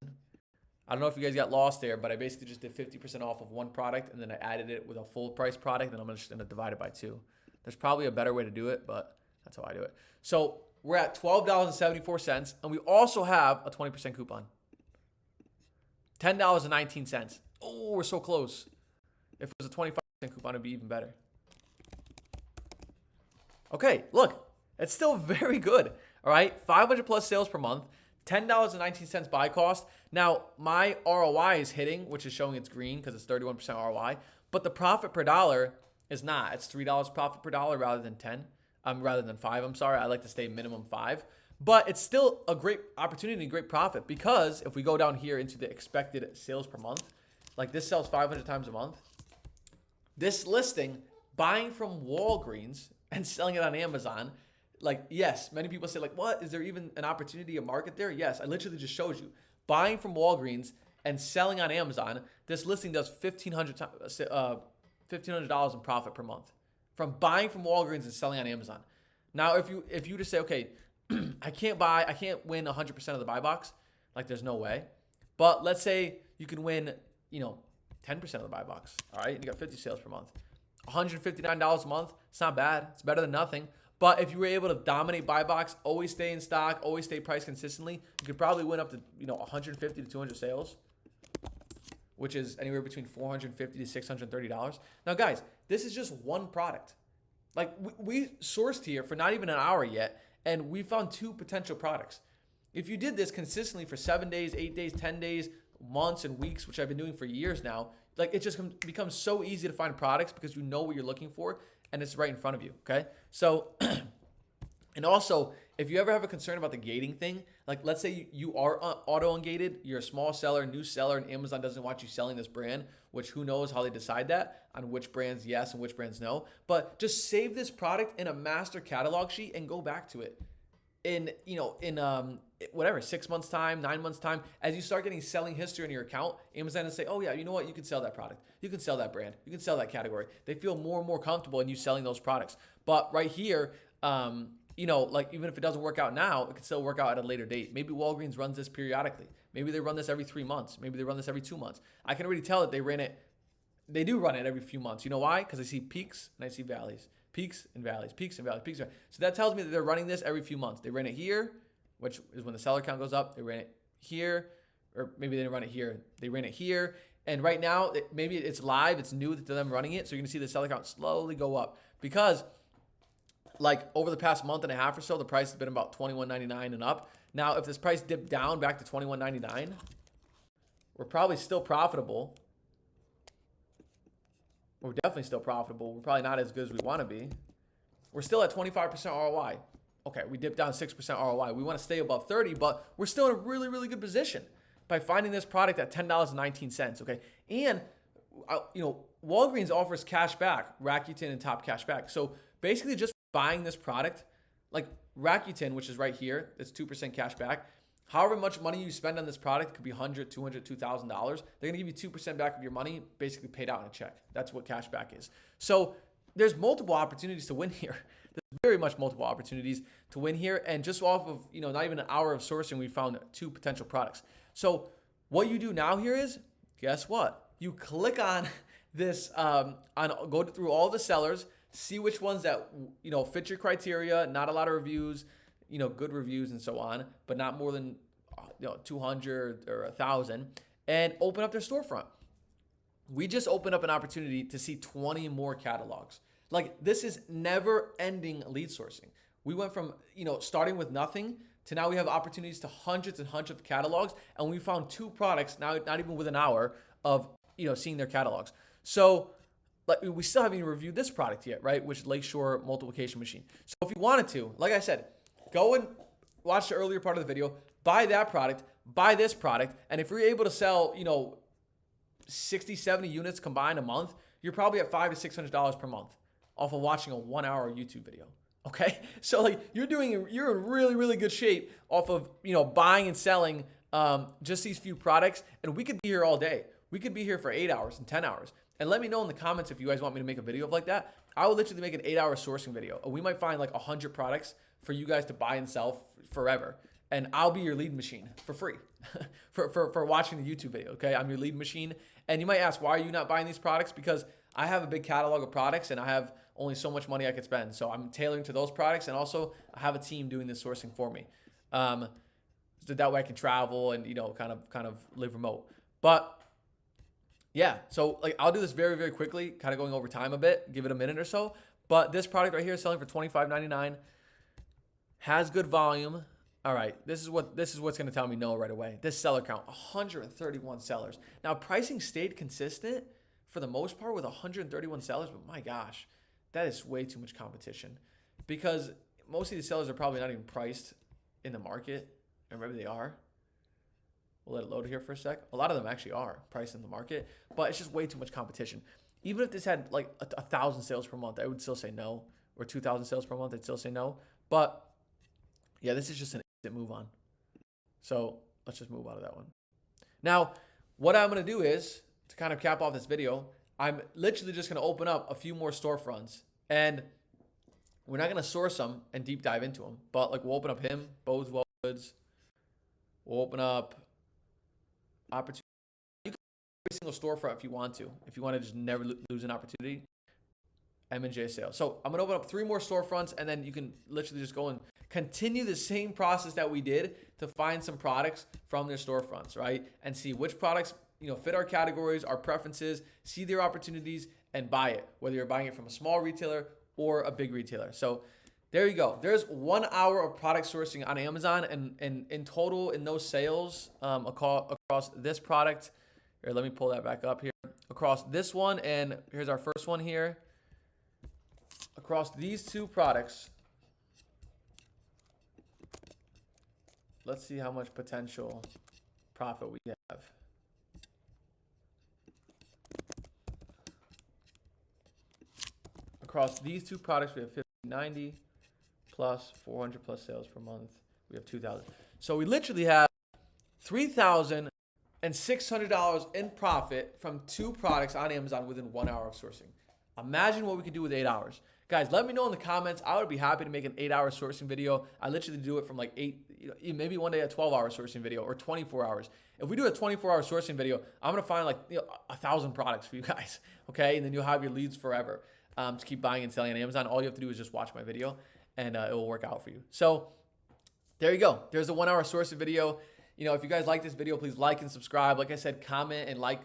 I don't know if you guys got lost there, but I basically just did 50% off of one product, and then I added it with a full price product, and I'm just going to divide it by 2. There's probably a better way to do it, but that's how I do it. So we're at $12.74, and we also have a 20% coupon. $10.19. Oh, we're so close. If it was a 25% coupon, it'd be even better. Okay, look, it's still very good. All right, 500 plus sales per month. $10.19 buy cost. Now, my ROI is hitting, which is showing it's green because it's 31% ROI, but the profit per dollar is not. It's $3 profit per dollar rather than 5. I'm sorry. I like to stay minimum 5, but it's still a great opportunity and great profit because if we go down here into the expected sales per month, like this sells 500 times a month. This listing, buying from Walgreens and selling it on Amazon, like, yes, many people say, like, what? Is there even an opportunity, a market there? Yes, I literally just showed you. Buying from Walgreens and selling on Amazon, this listing does $1,500 in profit per month from buying from Walgreens and selling on Amazon. Now, if you just say, okay, I can't win 100% of the buy box, like there's no way. But let's say you can win, 10% of the buy box. All right, you got 50 sales per month. $159 a month, it's not bad. It's better than nothing. But if you were able to dominate buy box, always stay in stock, always stay priced consistently, you could probably win up to 150 to 200 sales, which is anywhere between $450 to $630. Now, guys, this is just one product. Like we sourced here for not even an hour yet, and we found 2 potential products. If you did this consistently for 7 days, 8 days, 10 days, months, and weeks, which I've been doing for years now, like it just becomes so easy to find products because you know what you're looking for. And it's right in front of you, okay? So, and also, if you ever have a concern about the gating thing, like let's say you are auto-ungated, you're a small seller, new seller, and Amazon doesn't want you selling this brand, which who knows how they decide that, on which brands yes and which brands no. But just save this product in a master catalog sheet and go back to it in 6 months time, 9 months time. As you start getting selling history in your account, Amazon will say, oh yeah, you know what? You can sell that product. You can sell that brand. You can sell that category. They feel more and more comfortable in you selling those products. But right here, like even if it doesn't work out now, it can still work out at a later date. Maybe Walgreens runs this periodically. Maybe they run this every 3 months. Maybe they run this every 2 months. I can already tell that they do run it every few months. You know why? Because I see peaks and I see valleys. Peaks and valleys, peaks and valleys, peaks and valleys. So that tells me that they're running this every few months. They ran it here, which is when the seller count goes up. They ran it here, or maybe they didn't run it here. They ran it here. And right now, maybe it's live. It's new to them running it. So you're going to see the seller count slowly go up because like over the past month and a half or so, the price has been about $21.99 and up. Now, if this price dipped down back to $21.99, we're probably still profitable. We're definitely still profitable. We're probably not as good as we want to be. We're still at 25% ROI. Okay, we dipped down 6% ROI. We want to stay above 30, but we're still in a really, really good position by finding this product at $10.19, okay? And, Walgreens offers cash back, Rakuten and Top Cash back. So basically just buying this product, like Rakuten, which is right here, it's 2% cash back. However much money you spend on this product, could be $100, $200, $2,000. They're gonna give you 2% back of your money, basically paid out in a check. That's what cash back is. So there's multiple opportunities to win here. There's very much multiple opportunities to win here. And just off of, not even an hour of sourcing, we found 2 potential products. So what you do now here is, guess what? You click on this, go through all the sellers, see which ones that, fit your criteria, not a lot of reviews, good reviews and so on, but not more than 200 or 1,000. and open up their storefront. We just opened up an opportunity to see 20 more catalogs. Like, this is never ending lead sourcing. We went from, starting with nothing to now we have opportunities to hundreds and hundreds of catalogs. And we found 2 products now, not even within an hour of, seeing their catalogs. So like, we still haven't even reviewed this product yet, right? Which is Lakeshore Multiplication Machine. So if you wanted to, like I said, go and watch the earlier part of the video, buy that product, buy this product. And if you're able to sell, 60, 70 units combined a month, you're probably at $500 to $600 per month off of watching a 1-hour YouTube video. Okay. So like you're in really, really good shape off of, buying and selling just these few products. And we could be here all day. We could be here for 8 hours and 10 hours. And let me know in the comments if you guys want me to make a video of like that. I will literally make an 8-hour sourcing video. We might find like 100 products for you guys to buy and sell forever. And I'll be your lead machine for free for watching the YouTube video. Okay. I'm your lead machine. And you might ask, why are you not buying these products? Because I have a big catalog of products and I have only so much money I could spend. So I'm tailoring to those products. And also I have a team doing this sourcing for me. So that way I can travel and, kind of live remote. But yeah, so like I'll do this very, very quickly, kind of going over time a bit, give it a minute or so. But this product right here is selling for $25.99, has good volume. All right, this is what's going to tell me no right away. This seller count, 131 sellers. Now, pricing stayed consistent for the most part with 131 sellers, but my gosh, that is way too much competition because most of these sellers are probably not even priced in the market, or maybe they are. We'll let it load here for a sec. A lot of them actually are priced in the market, but it's just way too much competition. Even if this had like 1,000 sales per month, I would still say no, or 2,000 sales per month, I'd still say no. But yeah, this is just an move on. So let's just move out of that one. Now, what I'm going to do is, to kind of cap off this video, I'm literally just going to open up a few more storefronts, and we're not going to source them and deep dive into them, but like we'll open up him, Bose Wellwoods. We'll open up opportunity. You can every single storefront if you want to just never lose an opportunity. M&J sales. So I'm going to open up 3 more storefronts, and then you can literally just go and continue the same process that we did to find some products from their storefronts, right? And see which products, fit our categories, our preferences, see their opportunities, and buy it, whether you're buying it from a small retailer or a big retailer. So there you go. There's 1 hour of product sourcing on Amazon, and in total, in those sales across this product. Here, let me pull that back up here. Across this one, and here's our first one here. Across these 2 products, let's see how much potential profit we have. Across these 2 products, we have 5090 plus 400 plus sales per month. We have 2,000. So we literally have $3,600 in profit from 2 products on Amazon within 1 hour of sourcing. Imagine what we could do with 8 hours. Guys, let me know in the comments. I would be happy to make an 8-hour sourcing video. I literally do it from like 8, maybe one day a 12-hour sourcing video or 24 hours. If we do a 24-hour sourcing video, I'm going to find like 1,000 products for you guys, okay? And then you'll have your leads forever to keep buying and selling on Amazon. All you have to do is just watch my video, and it will work out for you. So there you go. There's a 1-hour sourcing video. If you guys like this video, please like and subscribe. Like I said, comment and like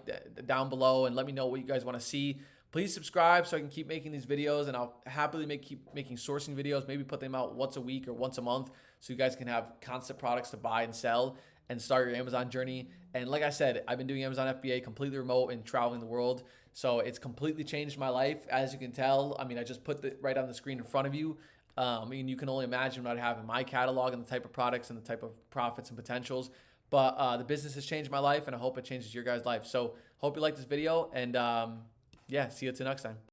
down below and let me know what you guys want to see. Please subscribe so I can keep making these videos, and I'll happily keep making sourcing videos, maybe put them out once a week or once a month so you guys can have constant products to buy and sell and start your Amazon journey. And like I said, I've been doing Amazon FBA completely remote and traveling the world. So it's completely changed my life, as you can tell. I mean, I just put it right on the screen in front of you. You can only imagine what I have in my catalog and the type of products and the type of profits and potentials. But the business has changed my life, and I hope it changes your guys' life. So hope you like this video, and yeah, see you till next time.